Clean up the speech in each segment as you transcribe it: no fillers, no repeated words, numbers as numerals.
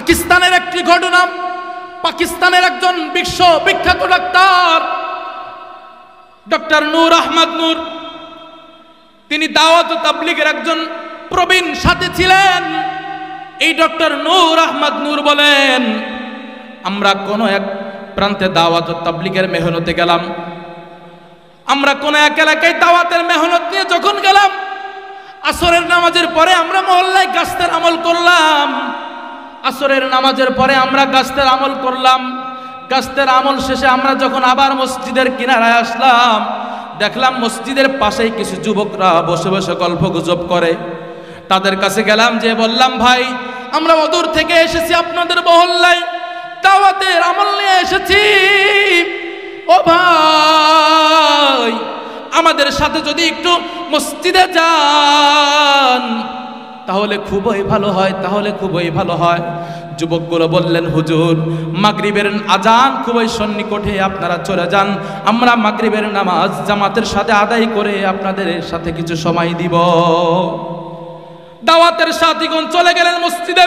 পাকিস্তানের একটি ঘটনা। পাকিস্তানের একজন বিখ্যাত ডাক্তার ডক্টর নূর আহমদ নূর, তিনি দাওয়াত ও তাবলীগের একজন প্রবীণ সাথী ছিলেন। এই ডক্টর নূর আহমদ নূর বলেন, আমরা কোন এক প্রান্তে দাওয়াত ও তাবলীগের মেহনতে গেলাম। আমরা কোন এক এলাকায় দাওয়াতের মেহনত নিয়ে যখন গেলাম, আসরের নামাজের পরে আমরা মহল্লায় গাছতের আমল করলাম। আসরের নামাজের পরে আমরা গাছতের আমল করলাম। গাছতের আমল শেষে আমরা যখন আবার মসজিদের কিনারায় আসলাম, দেখলাম মসজিদের পাশেই কিছু যুবকরা বসে বসে গল্প গুজব করে। তাদের কাছে গেলাম, যে বললাম, ভাই আমরা অদূর থেকে এসেছি, আপনাদের মহল্লায় দাওয়াতের আমল নিয়ে এসেছি। ও ভাই, আমাদের সাথে যদি একটু মসজিদে যান তাহলে খুবই ভালো হয়, তাহলে খুবই ভালো হয়। যুবকগুলো বললেন, হুজুর মাগরিবের আজান খুবই সন্নিকটে, আপনারা চলে যান, আমরা মাগরিবের নামাজ জামাতের সাথে আদায় করে আপনাদের সাথে কিছু সময় দিব। দাওয়াতের সাথীগণ চলে গেলেন মসজিদে।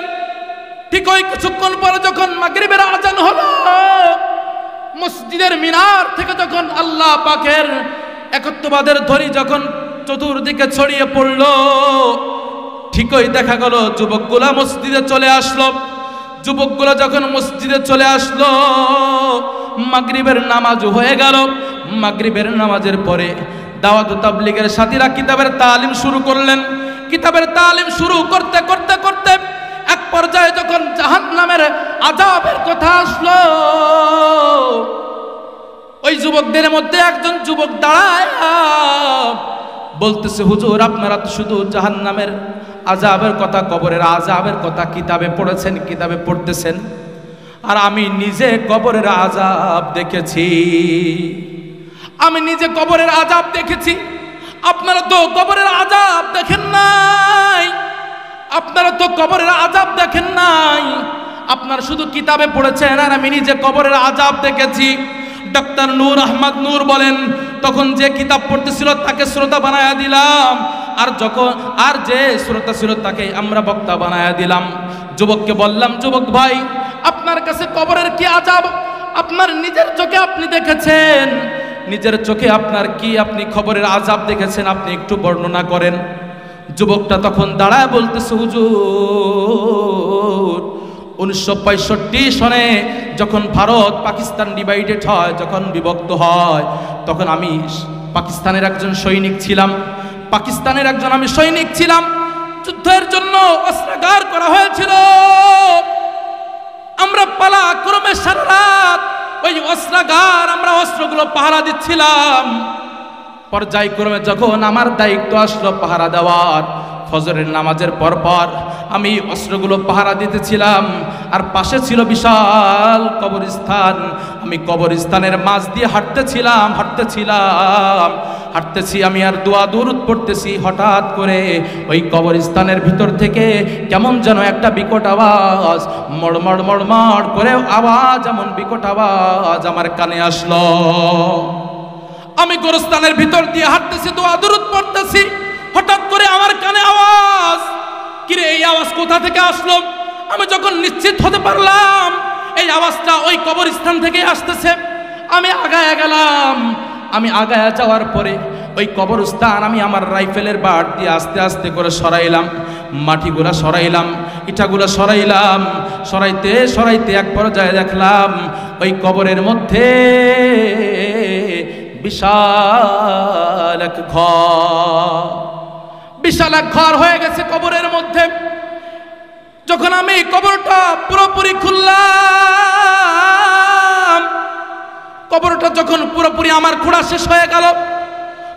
ঠিক ওই কিছুক্ষণ পরে যখন মাগরিবের আজান হলো, মসজিদের মিনার থেকে যখন আল্লাহ পাকের একত্ববাদের ধ্বনি যখন চতুর্দিকে ছড়িয়ে পড়ল, ঠিকই দেখা গেল যুবকগুলা মসজিদে চলে আসলো। যুবকগুলা যখন মসজিদে চলে আসলো, মাগরিবের নামাজ হয়ে গেল। মাগরিবের নামাজের পরে দাওয়াত ও তাবলীগের সাথীরা কিতাবের তালিম শুরু করলেন। কিতাবের তালিম শুরু করতে করতে করতে এক পর্যায়ে যখন জাহান্নামের আযাবের কথা আসলো, ওই যুবকদের মধ্যে একজন যুবক দাঁড়ায় বলতেছে, হুজুর আপনারা তো শুধু জাহান্নামের আযাবের কথা, কবরের আযাবের কথা কিতাবে পড়েছেন, কিতাবে পড়তেছেন, আর আমি নিজে কবরের আযাব দেখেছি। আমি নিজে কবরের আযাব দেখেছি। আপনারা তো কবরের আযাব দেখেন নাই, আপনারা তো কবরের আযাব দেখেন নাই, আপনারা শুধু কিতাবে পড়েছেন, আর আমি নিজে কবরের আযাব দেখেছি। ডক্টর নূর আহমদ নূর বলেন, তখন যে কিতাব পড়তেছিল তাকে শ্রোতা বানায়া দিলাম, আর যে শ্রোতা ছিল তাকে আমরা বক্তা বানায়া দিলাম। যুবককে বললাম, যুবক ভাই আপনার কাছে কবরের কি আযাব আপনার নিজের চোখে আপনি দেখেছেন? নিজের চোখে আপনার কি আপনি খবরের আযাব দেখেছেন, আপনি একটু বর্ণনা করেন। যুবকটা তখন দাঁড়ায় বলতেছে, হুজুর 1965 সনে যখন ভারত পাকিস্তান ডিভাইডেড হয়, যখন বিভক্ত হয়, তখন আমি পাকিস্তানের একজন সৈনিক ছিলাম। পাকিস্তানের একজন আমি সৈনিক ছিলাম। যুদ্ধের জন্য অস্ত্রাগার করা হয়েছিল। আমরা পালাক্রমে সারা রাত ওই অস্ত্রাগার, আমরা অস্ত্রগুলো পাহারা দিচ্ছিলাম। পর্যায়ক্রমে যখন আমার দায়িত্ব আসলো পাহারা দেওয়ার, ফজরের নামাজের পরপর আমি অস্ত্রগুলো পাহারা দিতেছিলাম, আর পাশে ছিল বিশাল কবরস্থান। আমি কবরস্থানের মাঝ দিয়ে হাঁটতেছি আমি, আর দোয়া দুরূদ পড়তেছি। হঠাৎ করে ওই কবরস্থানের ভিতর থেকে কেমন যেন একটা বিকট আওয়াজ, মড়মড় মড়মড় করে আওয়াজ, এমন বিকট আওয়াজ আমার কানে আসলো। আমি কবরস্থানের ভিতর দিয়ে হাঁটতেছি, দোয়া দুরূদ পড়তেছি, হঠাৎ করে আমার কানে আওয়াজ। কিরে, এই আওয়াজ কোথা থেকে আসলো? আমি যখন নিশ্চিত হতে পারলাম এই আওয়াজটা ওই কবরস্থান থেকে আসতেছে, আমি আগায়া গেলাম। আমি আগায়া যাওয়ার পরে ওই কবরস্থান আমি আমার রাইফেলের বাট দিয়ে আস্তে আস্তে করে সরাইলাম, মাটিগুলা সরাইলাম, ইটাগুলা সরাইলাম। সরাইতে সরাইতে এক পর্যায়ে দেখলাম ওই কবরের মধ্যে বিশাল এক ঘর হয়ে গেছে কবরের মধ্যে। যখন আমি কবরটা পুরোপুরি খুললাম, কবরটা যখন পুরোপুরি আমার খোঁড়া শেষ হয়ে গেল,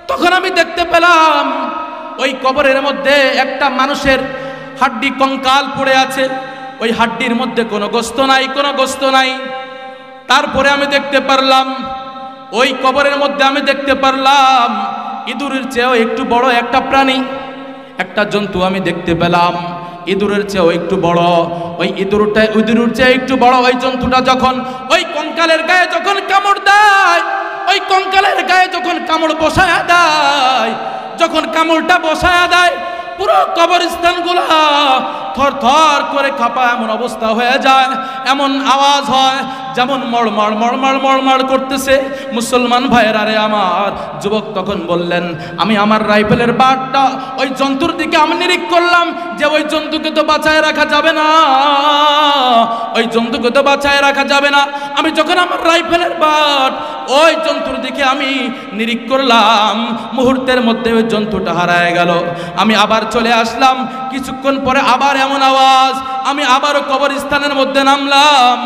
তখন আমি দেখতে পেলাম ওই কবরের মধ্যে একটা মানুষের হাড্ডি কঙ্কাল পড়ে আছে। ওই হাড্ডির মধ্যে কোনো গোস্ত নাই, কোনো গোস্ত নাই। তারপরে আমি দেখতে পারলাম ওই কবরের মধ্যে, আমি দেখতে পারলাম ইঁদুরের চেয়েও একটু বড় একটা প্রাণী, একটা জন্তু আমি দেখতে পেলাম। ইঁদুরের চেয়েও একটু বড়, ওই ইঁদুরের চেয়ে একটু বড় ওই জন্তুটা যখন ওই কঙ্কালের গায়ে যখন কামড় দেয়, ওই কঙ্কালের গায়ে যখন কামড় বসায়া দেয়, যখন কামড়টা বসায়া দেয়, পুরো কবরস্থানগুলা থর থর করে কাঁপা এমন অবস্থা হয়ে যায়, এমন আওয়াজ হয় যেমন মড়মড় মড়মড় মড়মড় করতেছে। মুসলমান ভাইয়েরা রে আমার, যুবক তখন বললেন, আমি আমার রাইফেলের বারটা ওই জন্তুর দিকে আমি নিরীক্ষ করলাম যে ওই জন্তুকে তো বাঁচায় রাখা যাবে না, ওই জন্তুকে তো বাঁচায় রাখা যাবে না। আমি যখন আমার রাইফেলের বাট ওই জন্তুর দিকে আমি নিরীক্ষ করলাম, মুহূর্তের মধ্যে ওই জন্তুটা হারায় গেল। আমি আবার চলে আসলাম, কিছুক্ষণ পরে আবার এমন আওয়াজ, আমি আবারও কবরস্থানের মধ্যে নামলাম,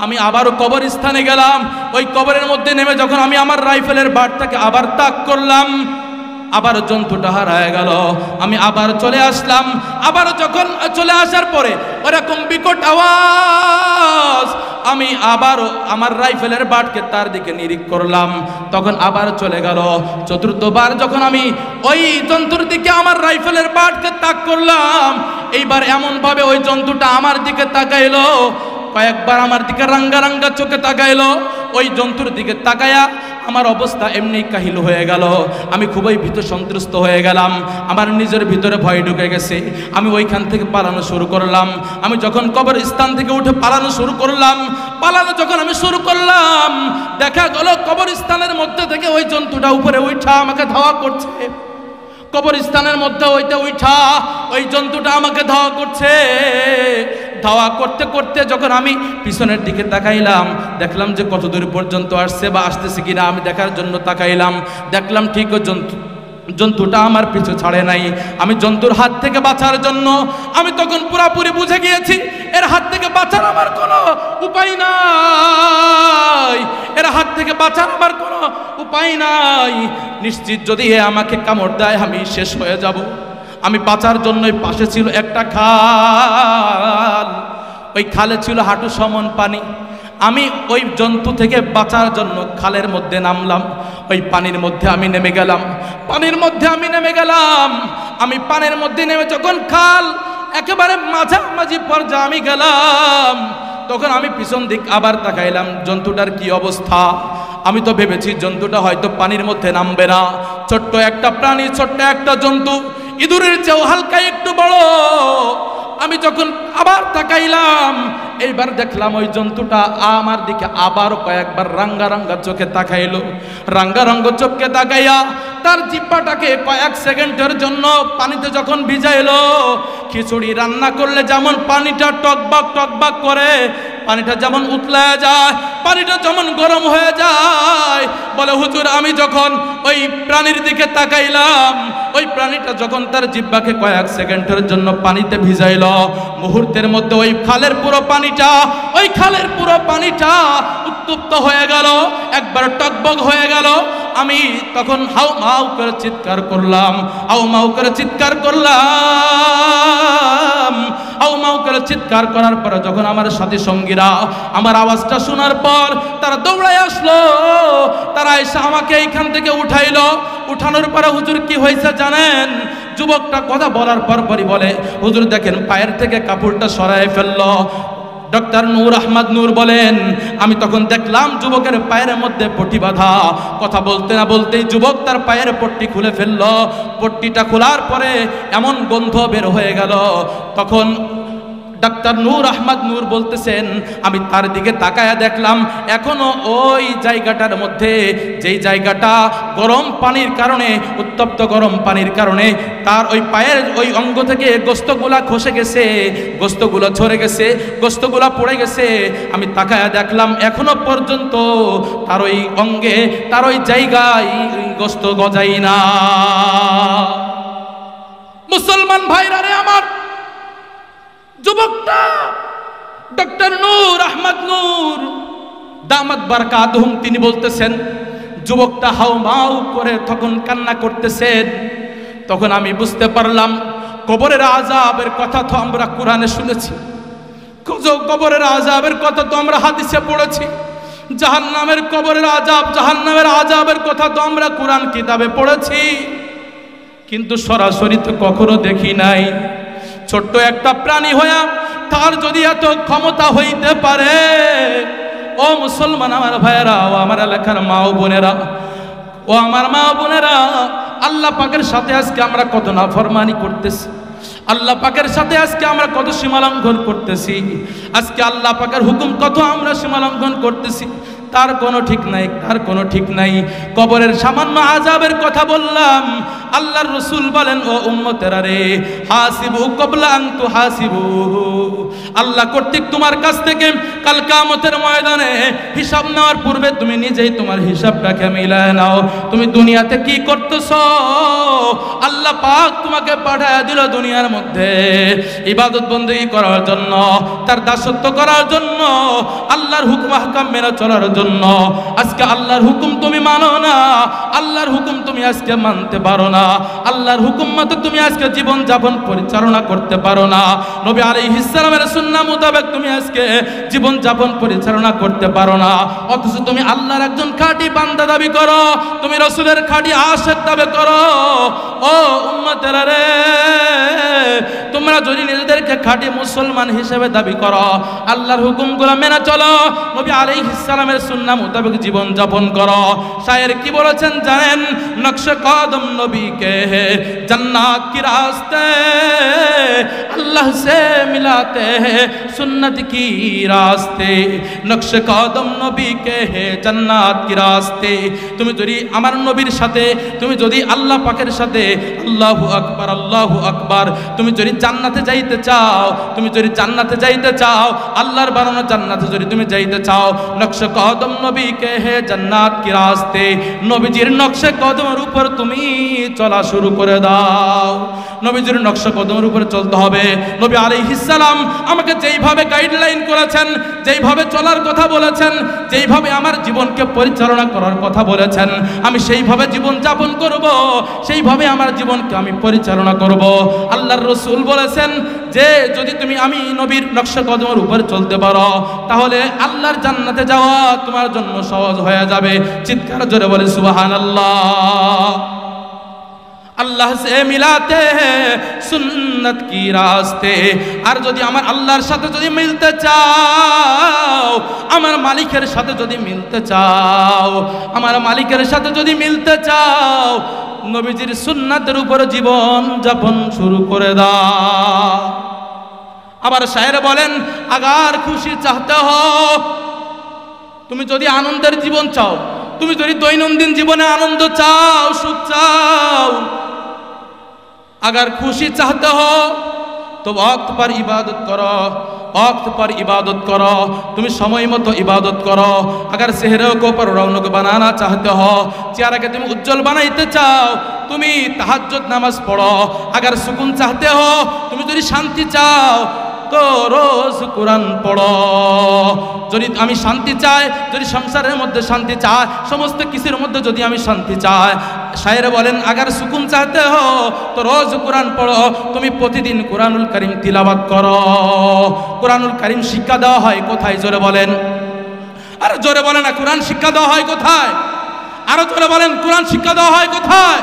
আমি আবারও কবরস্থানে গেলাম। ওই কবরের মধ্যে নেমে যখন আমি আমার রাইফেলের বাটটাকে আবার তাক করলাম, আবার জন্তুটা হারায় গেল। আমি আবার চলে আসলাম, আবার যখন চলে আসার পরে ওরকম বিকট আওয়াজ, আমি আবারও আমার রাইফেলের বাটকে তার দিকে নিরীক্ষ করলাম, তখন আবার চলে গেল। চতুর্থবার যখন আমি ওই জন্তুর দিকে আমার রাইফেলের বাটকে তাক করলাম, এইবার এমন ভাবে ওই জন্তুটা আমার দিকে তাকাইলো, কয়েকবার আমার দিকে রাঙ্গা রাঙ্গা চোখে তাকাইলো। ওই জন্তুর দিকে তাকায়া আমার অবস্থা এমনি কাহিল হয়ে গেল। আমি খুবই ভীত সন্ত্রস্ত হয়ে গেলাম, আমার নিজের ভিতরে ভয় ঢুকে গেছে। আমি ওইখান থেকে পালানো শুরু করলাম। আমি যখন কবরস্থান থেকে উঠে পালানো শুরু করলাম, পালানো যখন আমি শুরু করলাম, দেখা গেল কবরস্থানের মধ্যে থেকে ওই জন্তুটা উপরে উঠা আমাকে ধাওয়া করছে। কবরস্থানের মধ্যে উঠা ওই জন্তুটা আমাকে ধাওয়া করছে। ধাওয়া করতে করতে যখন আমি পিছনের দিকে তাকাইলাম, দেখলাম যে কত দূর পর্যন্ত আসছে বা আসতেছে কিনা আমি দেখার জন্য তাকাইলাম, দেখলাম ঠিক ওই জন্তুটা আমার পিছু ছাড়ে নাই। আমি জন্তুর হাত থেকে বাঁচার জন্য আমি তখন পুরাপুরি বুঝে গিয়েছি এর হাত থেকে বাঁচার আমার কোনো উপায় নাই, এর হাত থেকে বাঁচার আমার কোনো উপায় নাই। নিশ্চিত যদি এ আমাকে কামড় দেয় আমি শেষ হয়ে যাব। আমি বাঁচার জন্যই পাশে ছিল একটা খাল, ওই খালে ছিল হাঁটু সমান পানি। আমি ওই জন্তু থেকে বাঁচার জন্য খালের মধ্যে নামলাম, ওই পানির মধ্যে আমি নেমে গেলাম, পানির মধ্যে আমি নেমে গেলাম। আমি পানির মধ্যে নেমে যখন খাল একেবারে মাঝামাঝি পর্যায়ে আমি গেলাম, তখন আমি পিছন দিক আবার তাকাইলাম, জন্তুটার কি অবস্থা। আমি তো ভেবেছি জন্তুটা হয়তো পানির মধ্যে নামবে না, ছোট্ট একটা প্রাণী, ছোট্ট একটা জন্তু, ইঁদুরের চেয়েও হালকা একটু বড়। আমি যখন আবার তাকাইলাম, এইবার দেখলাম ওই জন্তুটা আমার দিকে আবার কয়েকবার রাঙ্গা রাঙ্গা চোখে তাকাইলো। রাঙ্গা রঙ্গ চোখে তাকাইয়া তার জিহ্বাটাকে কয়েক সেকেন্ডের জন্য পানিতে যখন ভিজাইলো, খিচুড়ি রান্না করলে যেমন পানিটা টকবাক করে, পানিটা যেমন উতলায় যায়, পানিটা যেমন গরম হয়ে যায়, বলে হুজুর আমি যখন ওই প্রাণীর দিকে তাকাইলাম, ওই প্রাণীটা যখন তার জিহ্বাকে কয়েক সেকেন্ডের জন্য পানিতে ভিজাইল, মুহূর্তের মধ্যে ওই খালের পুরো পানিটা উত্তপ্ত হয়ে গেল, একবার টকবক হয়ে গেল। আমি তখন হাউ মাউ করে চিৎকার করলাম, হাউ মাউ করে চিৎকার করার পরে যখন আমার সাথী সঙ্গীরা আমার আওয়াজটা শোনার পর তারা দৌড়ায় আসলো, তারা এসে আমাকে এইখান থেকে উঠাইলো। উঠানোর পরে হুজুর কি হয়েছে জানেন? যুবকটা কথা বলার পরই বলে, হুজুর দেখেন পায়ের থেকে কাপড়টা সরায় ফেললো। ডক্টর নূর আহমদ নূর বলেন, আমি তখন দেখলাম যুবকের পায়ের মধ্যে পট্টি বাঁধা। কথা বলতে না বলতেই যুবক তার পায়ের পট্টি খুলে ফেললো। পট্টিটা খোলার পরে এমন গন্ধ বের হয়ে গেল। তখন ডাক্তার নূর আহমদ নূর বলতেছেন, আমি তার দিকে তাকায়া দেখলাম এখনো ওই জায়গাটার মধ্যে, যেই জায়গাটা গরম পানির কারণে, উত্তপ্ত গরম পানির কারণে তার ওই পায়ের ওই অঙ্গ থেকে গোস্তগুলা খসে গেছে, গোস্তগুলো ঝরে গেছে, গোস্তগুলা পড়ে গেছে। আমি তাকায়া দেখলাম এখনো পর্যন্ত তার ওই অঙ্গে, তার ওই জায়গায় গোস্ত গজাই না। মুসলমান ভাইরা রে আমার, যুবকটা ডক্টর নূর আহমদ নূর দামাত বারকাতুহুম তিনি বলতেছেন, যুবকটা হাউমাউ করে তখন কান্না করতেছেন। তখন আমি বুঝতে পারলাম কবরের আযাবের কথা তো আমরা কোরআনে শুনেছি, কবরের আযাবের কথা তো আমরা হাদিসে পড়েছি, জাহান্নামের কবরের আযাব, জাহান্নামের আযাবের কথা তো আমরা কোরআন কিতাবে পড়েছি, কিন্তু সরাসরি তো কখনো দেখি নাই। ছোট্ট একটা প্রাণী হইয়া তার যদি এত ক্ষমতা হইতে পারে, ও মুসলমান আমার ভাইয়েরা, ও আমার এলাকার মা ও বোনেরা, ও আমার মা বোনেরা, আল্লাহ পাকের সাথে আজকে আমরা কত নাফরমানি করতেছি, আল্লাহ পাকের সাথে আজকে আমরা কত সীমালঙ্ঘন করতেছি, আজকে আল্লাহ পাকের হুকুম কত আমরা সীমালঙ্ঘন করতেছি, তার কোনো ঠিক নাই, তার কোনো ঠিক নাই। কবরের সামান্য আযাবের কথা বললাম, আল্লাহর রাসূল বলেন, ও উম্মতেরা রে, হাসিবু ক্বাবলা আন তুহাসিবু, আল্লাহ কর্তৃক তোমার কাছ থেকে কাল কিয়ামতের ময়দানে হিসাব নেওয়ার পূর্বে তুমি নিজেই তোমার হিসাবটাকে মিলায় নাও। তুমি দুনিয়াতে কি করতেছো? আল্লাহ পাক তোমাকে পাঠায় দিল দুনিয়ার মধ্যে ইবাদত বন্দেগী করার জন্য, তার দাসত্ব করার জন্য, আল্লাহর হুকুম আহকাম মেনে চলার জন্য। আজকে আল্লাহর হুকুম তুমি মানো না, আল্লাহর হুকুম তুমি আজকে মানতে পারো না, আল্লাহর হুকুম মতো তুমি আজকে জীবন যাপন পরিচালনা করতে পারো না, নবী আলাইহিস সালামের সুন্নাহ মোতাবেক তুমি আজকে জীবন যাপন পরিচালনা করতে পারো না। অথচ তুমি আল্লাহর একজন খাঁটি বান্দা দাবি করো, তুমি রাসূলের খাঁটি আশিক দাবি করো। ও উম্মতেরা রে, তোমরা যদি নিজেদেরকে খাঁটি মুসলমান হিসেবে দাবি করো, আল্লাহর হুকুমগুলো মেনে চলো, নবী আলাইহিস সালামের সুন্নাহ মোতাবেক জীবন যাপন করো। শায়ের কি বলেছেন জানেন? নকশে কদম নবী কে হে জান্নাত কি রাস্তে, আল্লাহ সে মিলাতে হে সুন্নত কি রাস্তে, নকশে কদম নবী কে হে জান্নাত কি রাস্তে। তুমি যদি আমার নবীর সাথে, তুমি যদি আল্লাহ পাকের সাথে, আল্লাহু আকবার, আল্লাহু আকবার, তুমি যদি জান্নাতে যাইতে চাও, তুমি যদি জান্নাতে যাইতে চাও, আল্লাহর বানানো জান্নাতে যদি তুমি যাইতে চাও, নকশে কদম নবী কে হে জান্নাত কি রাস্তে, নবীজির নকশে কদমের উপর তুমি চলা শুরু করে দাও। নবীজির নকশে কদমের উপরে চলতে হবে। নবী আলাইহিস সালাম আমাকে যেইভাবে গাইডলাইন করেছেন, যেইভাবে চলার কথা বলেছেন, যেইভাবে আমার জীবনকে পরিচালনা করার কথা বলেছেন, আমি সেইভাবে জীবন যাপন করব, সেইভাবে আমার জীবনকে আমি পরিচালনা করব। আল্লাহর রাসূল বলেছেন যে যদি তুমি আমি নবীর নকশা কদমের উপরে চলতে পারো, তাহলে আল্লাহর জান্নাতে যাওয়া তোমার জন্য সহজ হয়ে যাবে। চিৎকার জোরে বলে সুবহানাল্লাহ। আল্লাহ সে মিলাতে हैं সুন্নত কি রাস্তে। আর যদি আমার আল্লাহর সাথে যদি মিলতে চাও, আমার মালিকের সাথে যদি মিলতে চাও, আমার মালিকের সাথে যদি মিলতে চাও, নবীজির সুন্নাতের উপরে জীবন যাপন শুরু করে দাও। আবার শায়ের বলেন, আগার খুশি চাহতে হো, তুমি যদি আনন্দের জীবন চাও, তুমি যদি দৈনন্দিন জীবনে আনন্দ চাও, সুখ চাও, अगर खुशी चाहते हो तो वक्त पर इबादत करो, वक्त पर इबादत करो, तुम समय मतो इबादत करो। अगर चेहरे को पर रौनक बनाना चाहते हो, चेहरा के तुम उज्जवल बनाइते चाओ, तुम तहज्जुद नमाज पढ़ो। अगर सुकून चाहते हो, तुम जो शांति चाओ तो रोज कुरान पढ़ो। যদি আমি শান্তি চাই, যদি সংসারের মধ্যে শান্তি চাই, সমস্ত কিছুর মধ্যে যদি আমি শান্তি চাই, শায়ের বলেন আগার সুকুন চাহতে হো তো রোজ কুরআন পড়ো, তুমি প্রতিদিন কুরআনুল কারীম তিলাওয়াত করো। কুরআনুল কারীম শিক্ষা দেওয়া হয় কোথায় জোরে বলেন? আর জোরে বলেন না, কুরআন শিক্ষা দেওয়া হয় কোথায়? আরো জোরে বলেন, কুরআন শিক্ষা দেওয়া হয় কোথায়?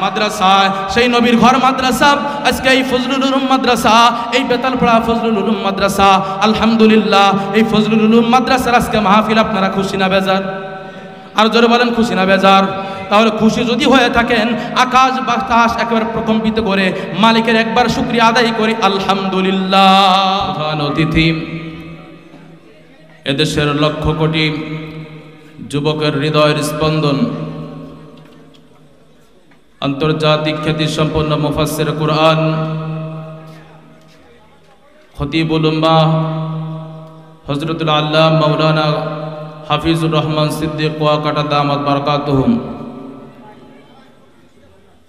মাদ্রাসায়। সেই নবীর ঘর মাদ্রাসা। আজকে এই ফজলুল উলুম মাদ্রাসা, এই বেতালপাড়া ফজলুল উলুম মাদ্রাসা, আলহামদুলিল্লাহ এই ফজলুল উলুম মাদ্রাসার আজকে মাহফিল। আপনারা খুশি না বেজার? আর জোরে বলেন খুশি না বেজার? তাহলে খুশি যদি হয়ে থাকেন, আকাশ বাতাস একেবারে প্রকম্পিত করে মালিকের একবার শুকরিয়া আদায় করি আলহামদুলিল্লাহ। প্রধান অতিথি এদেশের লক্ষ কোটি যুবকের হৃদয়ের স্পন্দন, আন্তর্জাতিক খ্যাতি সম্পন্ন মুফাসসির কুরআন, খতিবুল উম্মাহ হযরতুল আল্লামা মাওলানা হাফিজুর রহমান সিদ্দিক ওয়াকাটা দামাত বারাকাতুহুম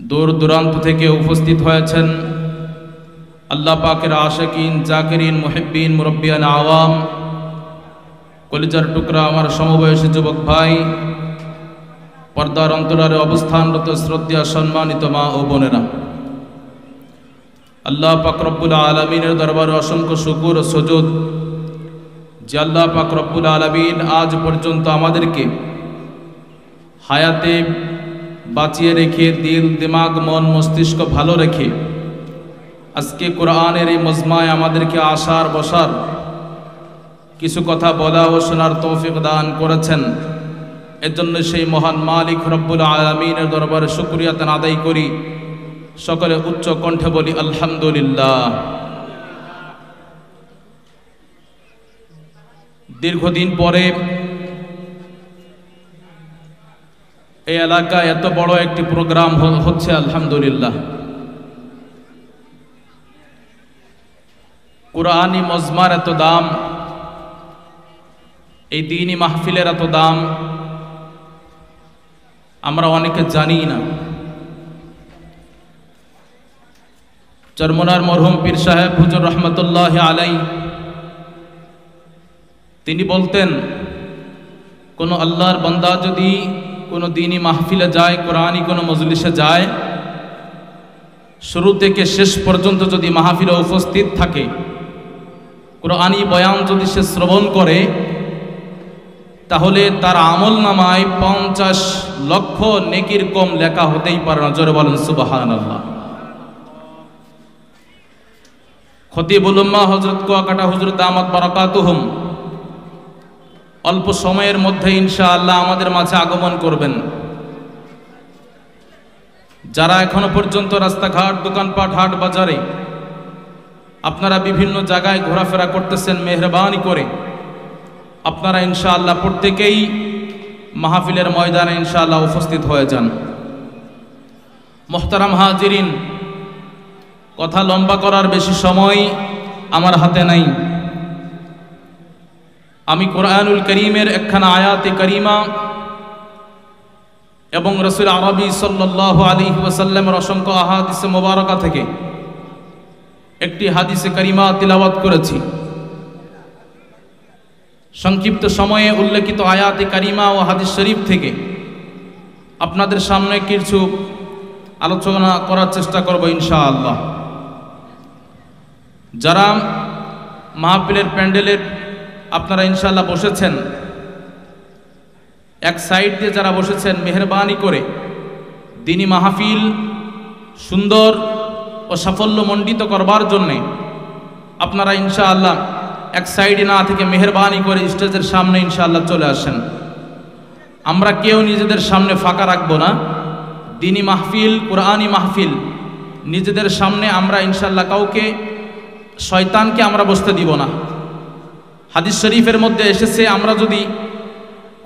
দূর দূরান্ত থেকে উপস্থিত হয়েছেন আল্লাহ পাকের আশিকিন, জাকিরিন, মুহিব্বিন, মুরব্বিয়ান, আওয়াম, কলিজার টুকরা আমার সমবয়সী যুবক ভাই, পর্দার অন্তরালে অবস্থানরত শ্রদ্ধা সম্মানিত মা ও বোনেরা, আল্লাহ পাক রব্বুল আলামিনের দরবারে অসংখ্য শুকর ও সুজুদ যে আল্লাহ পাক রব্বুল আলামিন আজ পর্যন্ত আমাদেরকে হায়াতে বাঁচিয়ে রেখে, দিল দিমাগ মন মস্তিষ্ক ভালো রেখে আজকে কোরআনের এই মজমায় আমাদেরকে আসার বসার, কিছু কথা বলা ও শোনার তৌফিক দান করেছেন। এর জন্য সেই মহান মালিক রব্বুল আলামিনের দরবারে শুকরিয়া আদায় করি। সকলে উচ্চ কণ্ঠে বলি আলহামদুলিল্লাহ। দীর্ঘদিন পরে এই এলাকায় এত বড় একটি প্রোগ্রাম হচ্ছে, আলহামদুলিল্লাহ। কুরআনী মজমার এত দাম, এই দ্বীনি মাহফিলের এত দাম আমরা অনেকে জানি না। চরমনার মরহুম পীর সাহেব হুজুর রহমতুল্লাহ আলাই তিনি বলতেন, কোনো আল্লাহর বান্দা যদি কোনো দ্বীনি মাহফিলে যায়, কোরআনী কোনো মজলিসে যায়, শুরু থেকে শেষ পর্যন্ত যদি মাহফিলে উপস্থিত থাকে, কোরআনী বয়ান যদি সে শ্রবণ করে, তাহলে তার আমল নামায় 50 লক্ষ নেকির কম লেখা হতেই পারে না। জোরে বলেন সুবহানাল্লাহ। খতিবুল উম্মাহ হযরত কুয়াকাটা হুজুর দামাত বারাকাতুহুম অল্প সময়ের মধ্যে ইনশাআল্লাহ আমাদের মাঝে আগমন করবেন। যারা এখনো পর্যন্ত রাস্তাঘাট, দোকানপাট, হাট বাজারে আপনারা বিভিন্ন জায়গায় ঘোরাফেরা করতেছেন, মেহরবানি করে আপনারা ইনশাআল্লাহ প্রত্যেকেই মাহফিলের ময়দানে ইনশাআল্লাহ উপস্থিত হয়ে যান। মুহতারাম হাজিরিন, কথা লম্বা করার বেশি সময় আমার হাতে নাই। আমি কোরআনুল করিমের একখানা আয়াতে করিমা এবং রাসূল আরবি সাল্লাল্লাহু আলাইহি ওয়াসাল্লামের অসংখ্য আহাদিসে মুবারাকা থেকে একটি হাদিসে করিমা তিলাওয়াত করেছি। সংক্ষিপ্ত সময়ে উল্লেখিত আয়াতে কারিমা ও হাদিস শরীফ থেকে আপনাদের সামনে কিছু আলোচনা করার চেষ্টা করব ইনশাআল্লাহ। যারা মাহফিলের প্যান্ডেলের আপনারা ইনশাআল্লাহ বসেছেন, এক সাইড দিয়ে যারা বসেছেন, মেহরবানি করে দ্বীনি মাহফিল সুন্দর ও সাফল্যমণ্ডিত করবার জন্যে আপনারা ইনশাআল্লাহ এক সাইডে না থেকে মেহরবানি করে স্টেজের সামনে ইনশাআল্লাহ চলে আসেন। আমরা কেউ নিজেদের সামনে ফাঁকা রাখবো না। দ্বীনি মাহফিল, কোরআনী মাহফিল নিজেদের সামনে আমরা ইনশাআল্লাহ কাউকে, শয়তানকে আমরা বসতে দিব না। হাদিস শরীফের মধ্যে এসেছে, আমরা যদি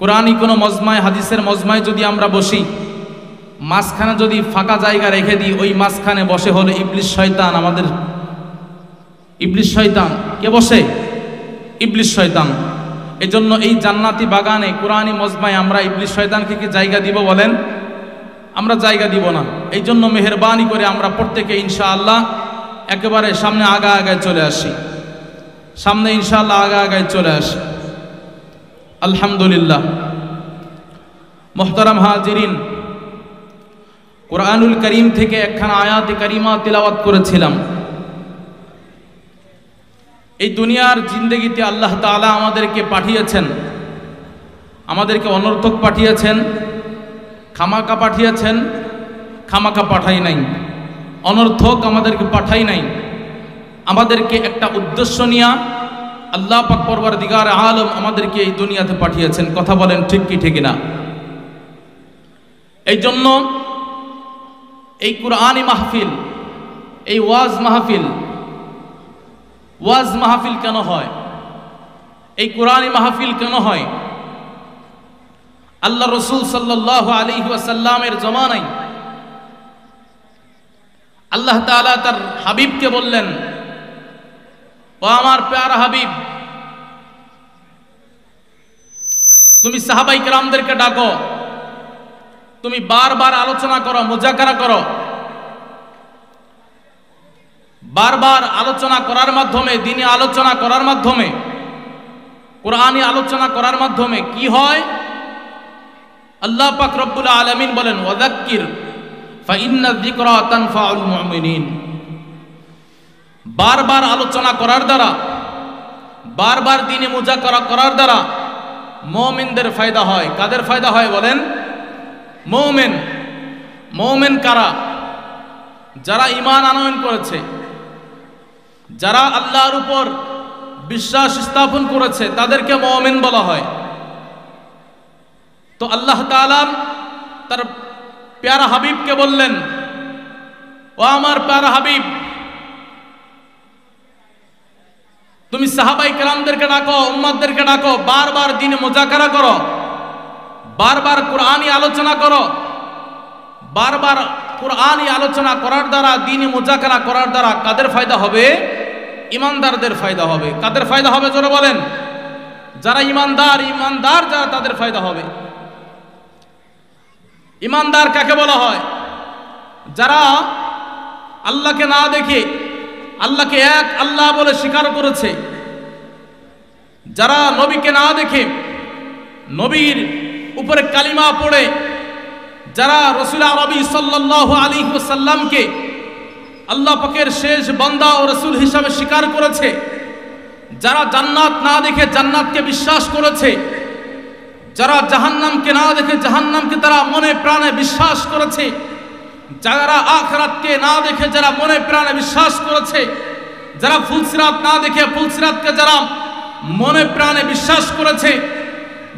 কোরআনী কোনো মজমায়, হাদিসের মজমায় যদি আমরা বসি, মাঝখানে যদি ফাঁকা জায়গা রেখে দিই, ওই মাঝখানে বসে হলো ইবলিস শয়তান। আমাদের ইবলিস শয়তান কে বসে? ইবলিস শয়তান। এজন্য এই জান্নাতি বাগানে, কোরআনী মজমায় আমরা ইবলিস শয়তানকে কি জায়গা দিব বলেন? আমরা জায়গা দিব না। এই জন্য মেহরবানি করে আমরা প্রত্যেকে ইনশাআল্লাহ একেবারে সামনে আগায় চলে আসি, সামনে ইনশাআল্লাহ আগায় চলে আসি। আলহামদুলিল্লাহ। মুহতারাম হাজিরিন, কোরআনুল করিম থেকে একখানা আয়াতে কারিমা তিলাওয়াত করেছিলাম। এই দুনিয়ার জিন্দেগিতে আল্লাহ তাআলা আমাদেরকে পাঠিয়েছেন, আমাদেরকে অনর্থক পাঠিয়েছেন, খামাকা পাঠিয়েছেন, খামাকা পাঠাই নাই। অনর্থক আমাদেরকে পাঠাই নাই, আমাদেরকে একটা উদ্দেশ্য নিয়ে আল্লাহ পাক পরওয়ারদিগার আলম আমাদেরকে এই দুনিয়াতে পাঠিয়েছেন। কথা বলেন ঠিক কি ঠিক না? এই জন্য এই কুরআনী মাহফিল, এই ওয়াজ মাহফিল কেন হয়? এই কুরআনী মাহফিল কেন হয়? আল্লাহ রসুল সাল্লাল্লাহু আলাইহি ওয়াসাল্লামের জমানায় আল্লাহ তাআলা তার হাবিবকে বললেন, ও আমার প্যারা হাবিব, তুমি সাহাবাই কেরামদেরকে ডাকো, তুমি বারবার আলোচনা করো, মুজাকারা করো। বারবার আলোচনা করার মাধ্যমে, দ্বীনি আলোচনা করার মাধ্যমে, কোরআনী আলোচনা করার মাধ্যমে কি হয়? আল্লাহ পাক রব্বুল আলামিন বলেন, ওয়াযাক্কির ফাইন্না যিকরা তানফাউল মুমিনিন। বারবার আলোচনা করার দ্বারা, বারবার দ্বীনি মুজাকারা করার দ্বারা মুমিনদের ফায়দা হয়। কাদের ফায়দা হয় বলেন? মুমিন। মুমিন কারা? যারা ঈমান আনয়ন করেছে, যারা আল্লাহর উপর বিশ্বাস স্থাপন করেছে, তাদেরকে মুমিন বলা হয়। তো তো আল্লাহ তাআলা তার প্যারা হাবিবকে বললেন, ও আমার প্যারা হাবিব, তুমি সাহাবাই কেরামদেরকে ডাকো, উম্মতদেরকে ডাকো, বারবার দ্বীনে মুযাকারা করো, বারবার কুরআনী আলোচনা করো। বারবার কুরআনী আলোচনা করার দ্বারা, দ্বীনে মুযাকারা করার দ্বারা কাদের ফায়দা হবে? ইমানদারদের ফায়দা হবে। কাদের ফায়দা হবে জোরে বলেন? যারা ইমানদার যারা, তাদের ফায়দা হবে। ইমানদার কাকে বলা হয়? যারা আল্লাহকে না দেখে আল্লাহকে এক আল্লাহ বলে স্বীকার করেছে, যারা নবীকে না দেখে নবীর উপরে কালিমা পড়ে, যারা রাসূল আরবী সাল্লাল্লাহু আলাইহি ওয়াসাল্লামকে আল্লাহ পাকের শেষ বান্দা ও রাসূল হিসাবে স্বীকার করেছে, যারা জান্নাত না দেখে জান্নাতকে বিশ্বাস করেছে, যারা জাহান্নামকে না দেখে জাহান্নামকে তারা মনে প্রাণে বিশ্বাস করেছে, যারা আখিরাতকে না দেখে যারা মনে প্রাণে বিশ্বাস করেছে, যারা ফুলসিরাত না দেখে ফুলসিরাতকে যারা মনে প্রাণে বিশ্বাস করেছে,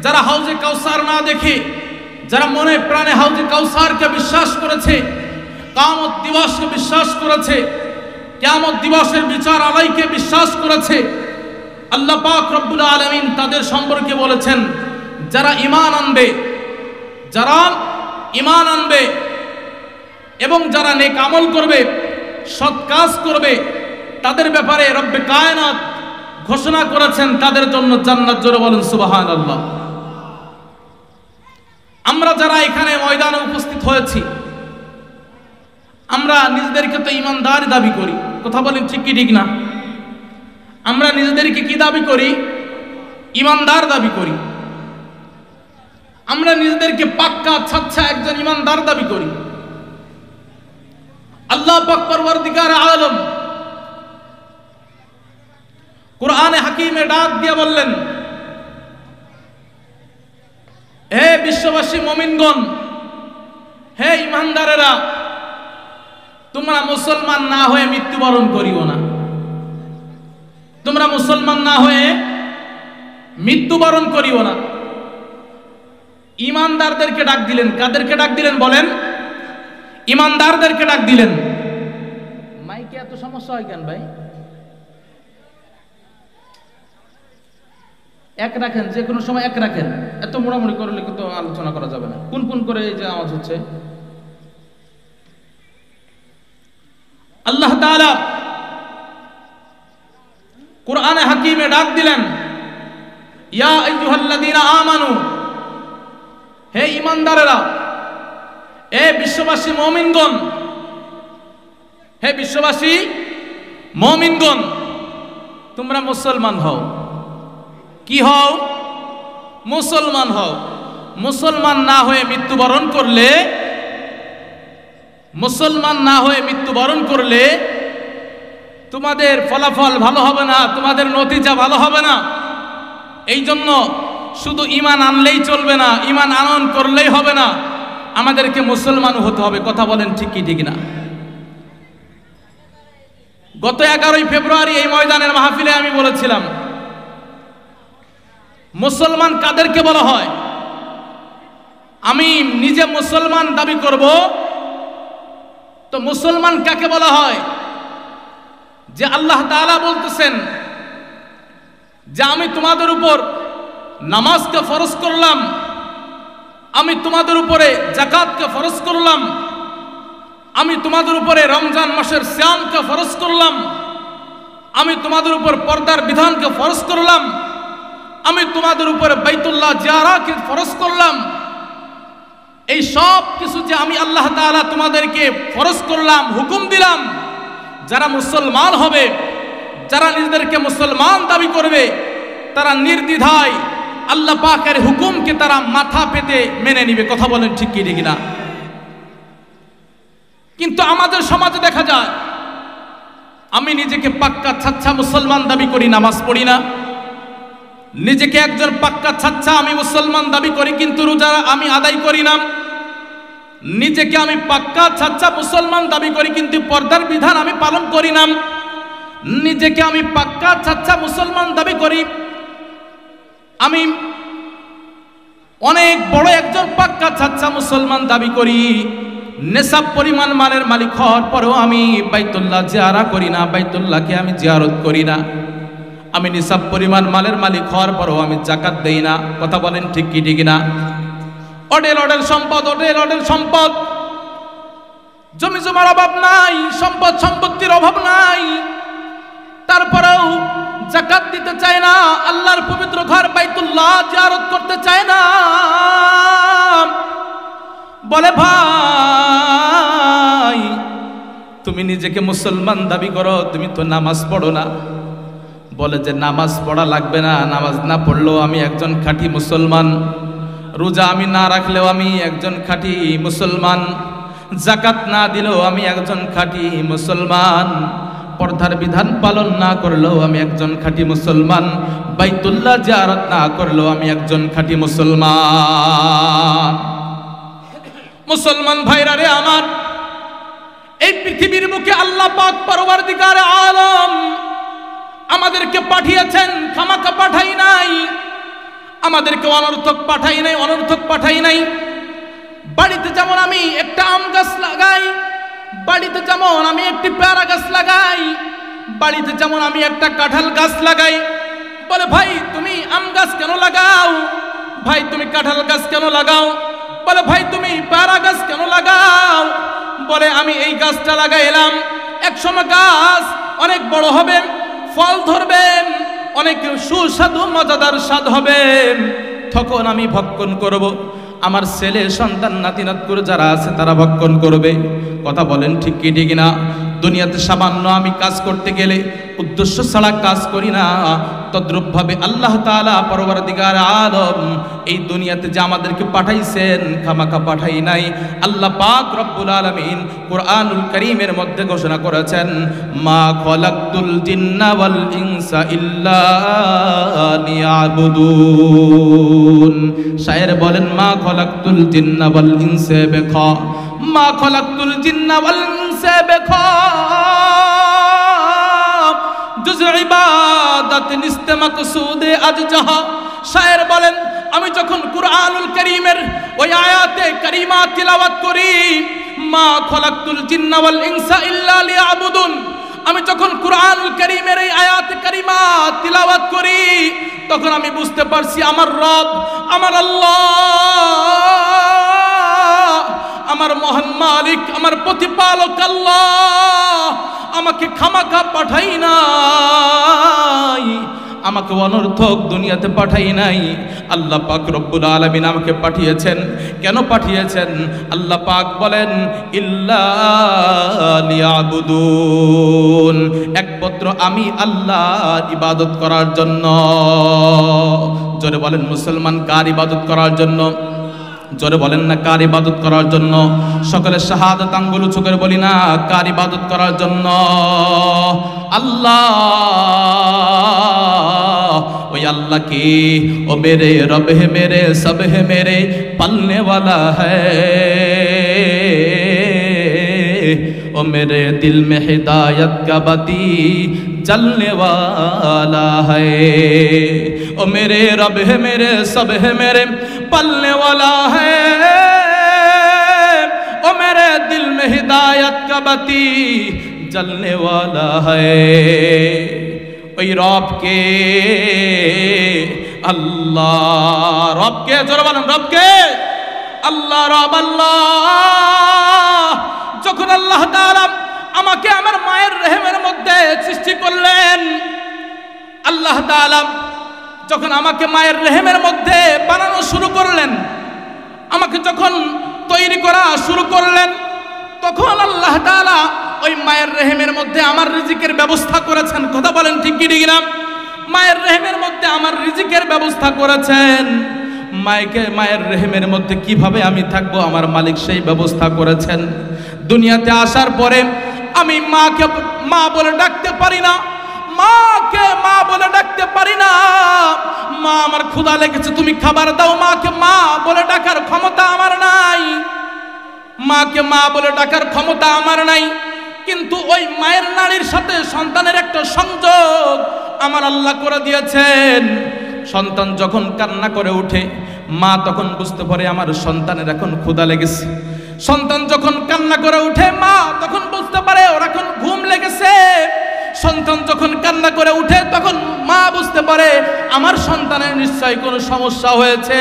যারা হাউজে কাউসার না দেখে যারা মনে প্রাণে হাউজে কাউসারকে বিশ্বাস করেছে, কিয়ামত দিবসকে বিশ্বাস করেছে, কিয়ামত দিবসের বিচার আলাইকে বিশ্বাস করেছে, আল্লাহ পাক রব্বুল আলামিন তাদের সম্পর্কে বলেছেন, যারা ঈমান আনবে এবং যারা নেক আমল করবে, সৎ কাজ করবে, তাদের ব্যাপারে রব্বে কায়নাত ঘোষণা করেছেন তাদের জন্য জান্নাত। জোরে বলেন সুবহানাল্লাহ। আমরা যারা এখানে ময়দানে উপস্থিত হয়েছি, আমরা নিজেদেরকে তো ঈমানদার দাবি করি। কথা বলেন ঠিক কি ঠিক না? আমরা নিজেদেরকে কি দাবি করি? ঈমানদার দাবি করি। আমরা নিজেদেরকে পাক্কা সাচ্চা একজন ঈমানদার দাবি করি। আল্লাহ পাক পরওয়ারদিগার আলম কুরআনে হাকিমে ডাক দিয়ে বললেন, হে বিশ্ববাসী মুমিনগণ, হে ঈমানদারেরা, তোমরা মুসলমান না হয়ে মৃত্যুবরণ করিও না। তোমরা মুসলমান না হয়ে মৃত্যুবরণ করিও না। ঈমানদারদেরকে ডাক দিলেন। কাদেরকে ডাক দিলেন বলেন? ঈমানদারদেরকে ডাক দিলেন। মাইকে এত সমস্যা হয় কেন ভাই? এক রাখেন, যে কোনো সময় এক রাখেন। এত মোড়ামুড়ি করলে কিন্তু আলোচনা করা যাবে না। কোন করে এই যে আওয়াজ হচ্ছে। আল্লাহ তাআলা কুরআনে হাকিমে ডাক দিলেন, ইয়া আইয়ুহাল্লাযীনা আমানু, হে ঈমানদারেরা, হে বিশ্ববাসী মুমিনগণ, হে বিশ্ববাসী মুমিনগণ, তোমরা মুসলমান হও। কি হও? মুসলমান হও। মুসলমান না হয়ে মৃত্যুবরণ করলে, মুসলমান না হয়ে মৃত্যুবরণ করলে তোমাদের ফলাফল ভালো হবে না, তোমাদের নতিজা ভালো হবে না। এই জন্য শুধু ঈমান আনলেই চলবে না, ঈমান আনয়ন করলেই হবে না, আমাদেরকে মুসলমান হতে হবে। কথা বলেন ঠিক কি ঠিক না? গত 11ই ফেব্রুয়ারি এই ময়দানের মাহফিলে আমি বলেছিলাম, মুসলমান কাদেরকে বলা হয়? আমি নিজে মুসলমান দাবি করব, তো মুসলমান কাকে বলা হয়? যে আল্লাহ তাআলা বলতেছেন যে আমি তোমাদের উপর নামাজকে ফরজ করলাম, আমি তোমাদের উপরে যাকাতকে ফরজ করলাম, আমি তোমাদের উপরে রমজান মাসের সিয়ামকে ফরজ করলাম, আমি তোমাদের উপর পর্দার বিধানকে ফরজ করলাম, আমি তোমাদের উপরে বাইতুল্লাহ জিয়ারাতকে ফরজ করলাম। এই সব কিছু যে আমি আল্লাহ তাআলা তোমাদেরকে ফরজ করলাম, হুকুম দিলাম, যারা মুসলমান হবে, যারা নিজেদেরকে মুসলমান দাবি করবে, তারা নির্দ্বিধায় আল্লাহ পাকের হুকুমকে তারা মাথা পেতে মেনে নিবে। কথা বলেন ঠিক কি ঠিক না? কিন্তু আমাদের সমাজে দেখা যায়, আমি নিজেকে পাক্কা ছাচ্চা মুসলমান দাবি করি, নামাজ পড়ি না। নিজেকে একজন পাক্কা ছাচ্চা আমি মুসলমান দাবি করি, কিন্তু রোজা আমি আদায় করি না। নিজেকে আমি পাক্কা ছাচ্চা মুসলমান দাবি করি, কিন্তু পর্দার বিধান আমি পালন করি না। নিজেকে আমি পাক্কা ছাচ্চা মুসলমান দাবি করি, আমি অনেক বড় একজন পাক্কা চাচ্চা মুসলমান দাবি করি, নেশাব পরিমাণ মালের মালিক হওয়ার পরেও আমি বাইতুল্লাহ জিয়ারত করি না, বাইতুল্লাহকে আমি জিয়ারত করি না। আমি নিসাব পরিমাণ মালের মালিক হওয়ার পরেও আমি যাকাত দেই না। কথা বলেন ঠিক কি ঠিক না? অডেল অডেল সম্পদ, অডেল অডেল সম্পদ, জমি জমার অভাব নাই, সম্পদ সম্পত্তির অভাব নাই, তারপরেও যাকাত দিতে চায় না, আল্লাহর পবিত্র ঘর বাইতুল্লাহ জিয়ারত করতে চায় না। বলে ভাই তুমি নিজেকে মুসলমান দাবি করো, তুমি তো নামাজ পড়ো না। বলে যে নামাজ পড়া লাগবে না, নামাজ না পড়লেও আমি একজন খাঁটি মুসলমান, রোজা আমি না রাখলেও আমি একজন খাঁটি মুসলমান, যাকাত না দিলেও আমি একজন খাঁটি মুসলমান, পর্দার বিধান পালন না করলেও আমি একজন খাঁটি মুসলমান, বাইতুল্লাহ জিয়ারত না করলেও আমি একজন খাঁটি মুসলমান। মুসলমান ভাইরা রে আমার, এই পৃথিবীর বুকে আল্লাহ পাক পরওয়ারদিগার আলম আমাদেরকে পাঠিয়েছেন, খামাখা পাঠাই নাই, আমাদেরকে অনর্থক পাঠাই নাই, অনর্থক পাঠাই নাই। বাড়িতে যেমন আমি একটা আম গাছ লাগাই, বাড়িতে যেমন আমি একটি পেয়ারা গাছ লাগাই, বাড়িতে যেমন আমি একটা কাঁঠাল গাছ লাগাই। বলে ভাই তুমি আম গাছ কেন লাগাও, ভাই তুমি কাঁঠাল গাছ কেন লাগাও, বলে ভাই তুমি পেয়ারা গাছ কেন লাগাও। বলে আমি এই গাছটা লাগাইলাম, একসময় গাছ অনেক বড় হবে, ফল ধরবে, অনেক সুস্বাদু মজাদার স্বাদ হবে, তখন আমি ভক্ষণ করব, আমার ছেলে সন্তান নাতি নাতকুর যারা আছে তারা ভক্ষণ করবে। কথা বলেন ঠিক কি ঠিক না? দুনিয়াতে সামান্য আমি কাজ করতে গেলে উদ্দেশ্য ছাড়া কাজ করি না, তদ্রূপভাবে আল্লাহ তাআলা পরওয়ারদিগার আলম এই দুনিয়াতে যে আমাদেরকে পাঠাইছেন খামাখা পাঠাই নাই। আল্লাহ পাক রব্বুল আলামিন কুরআনুল কারীমের মধ্যে ঘোষণা করেছেন, মা খলাকতুল জিন্না ওয়াল ইনসা ইল্লা লিয়াবুদুন। শায়ের বলেন, মা খলাকতুল জিন্না ওয়াল ইনসা বিখা, মা খলাকতুল জিন্না ওয়াল ইনসা বিখা জুজ ইবাদত নিস্তে মাকসুদে আজ জাহা। শায়ের বলেন, আমি যখন কুরআনুল কারীমের ওই আয়াতে কারিমা তিলাওয়াত করি, মা খলাকতুল জিন্না ওয়াল ইনসা ইল্লা লিয়াবুদুন, আমি যখন কুরআনুল কারীমের এই আয়াতে কারিমা তিলাওয়াত করি, তখন আমি বুঝতে পারছি আমার রব, আমার আল্লাহ, আমার মহান মালিক, আমার প্রতিপালক আল্লাহ আমাকে খামাখা পাঠাই নাই, আমাকে অনর্থক দুনিয়াতে পাঠাই নাই। আল্লাহ পাক রব্বুল আলামিন আমাকে পাঠিয়েছেন। কেন পাঠিয়েছেন? আল্লাহ পাক বলেন, ইল্লা লিয়াবুদুন, একমাত্র আমি আল্লাহর ইবাদত করার জন্য। জোরে বলেন মুসলমান, কার ইবাদত করার জন্য? জোরে বলেন না, কার ইবাদত করার জন্য? সকলে শাহাদাত আঙ্গুল উঁচু করে বলি না, কার ইবাদত করার জন্য? আল্লাহ। ওই আল্লাহ কি? ও মেরে রব হে, মেরে সব হে, মেরে পালনে वाला है, ओ मेरे दिल में हिदायत का बती जलने वाला है, ओ मेरे रब है, मेरे सब है, मेरे पलने वाला है, ओ मेरे दिल में हिदायत का बती जलने वाला है। ওই রবকে, আল্লাহ রবকে, জোরে বলেন রবকে, আল্লাহ রব আল্লাহ। যখন আল্লাহ তাআলা আমাকে আমার মায়ের রেহেমের মধ্যে সৃষ্টি করলেন, আল্লাহ তাআলা যখন আমাকে মায়ের রেহেমের মধ্যে বানানো শুরু করলেন, আমাকে যখন তৈরি করা শুরু করলেন, তখন আল্লাহ তাআলা ওই মায়ের রেহেমের মধ্যে আমার রিজিকের ব্যবস্থা করেছেন। কথা বলেন ঠিক কি ঠিক না? মায়ের রেহেমের মধ্যে আমার রিজিকের ব্যবস্থা করেছেন। মায়ের রেহেমের মধ্যে কিভাবে আমি থাকবো আমার মালিক সেই ব্যবস্থা করেছেন। দুনিয়াতে আসার পরে আমি মাকে মা বলে ডাকতে পারি না, মাকে মা বলে ডাকতে পারি না। মা আমার ক্ষুধা লেগেছে তুমি খাবার দাও, মাকে মা বলে ডাকার ক্ষমতা আমার নাই, মাকে মা বলে ডাকার ক্ষমতা আমার নাই। কিন্তু ওই মায়ের নাড়ির সাথে সন্তানের একটা সংযোগ আমার আল্লাহ করে দিয়েছেন। সন্তান যখন কান্না করে উঠে, মা তখন বুঝতে পারে আমার সন্তানের এখন ক্ষুধা লেগেছে। সন্তান যখন কান্না করে উঠে মা তখন বুঝতে পারে ওর এখন ঘুম লেগেছে। সন্তান যখন কান্না করে উঠে তখন মা বুঝতে পারে আমার সন্তানের নিশ্চয়ই কোনো সমস্যা হয়েছে।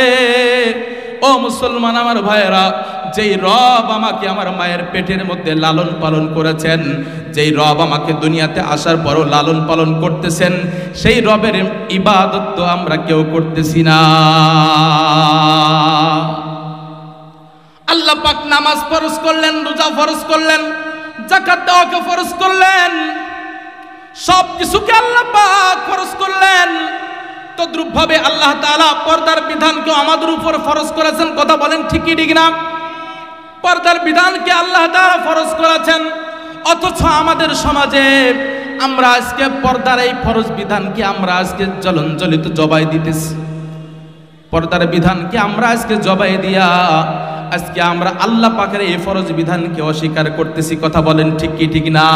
ও মুসলমান আমার ভাইয়েরা, যেই রব আমাকে আমার মায়ের পেটের মধ্যে লালন পালন করেছেন, যেই রব আমাকে দুনিয়াতে আসার পরও লালন পালন করতেছেন, সেই রবের ইবাদত তো আমরা কেউ করতেছি না। আল্লাহ পাক নামাজ ফরজ করলেন, রোজা ফরজ করলেন, যাকাত দেওয়াকে ফরজ করলেন, সব কিছুকে আল্লাহ পাক ফরজ করলেন। তদ্রূপ ভাবে আল্লাহ তাআলা পর্দার বিধানকে আমাদের উপর ফরজ করেছেন। কথা বলেন ঠিক কি ঠিক না? পর্দার বিধানকে আল্লাহ তাআলা ফরজ করেছেন, অথচ আমাদের সমাজে আমরা আজকে পর্দার এই ফরজ বিধানকে আমরা আজকে জ্বলন্ত জবাই দিতেছি। পর্দার বিধানকে আমরা আজকে জবাই দিয়া আজকে আমরা আল্লাহ পাকের এই ফরজ বিধানকে অস্বীকার করতেছি। কথা বলেন ঠিক কি ঠিক না?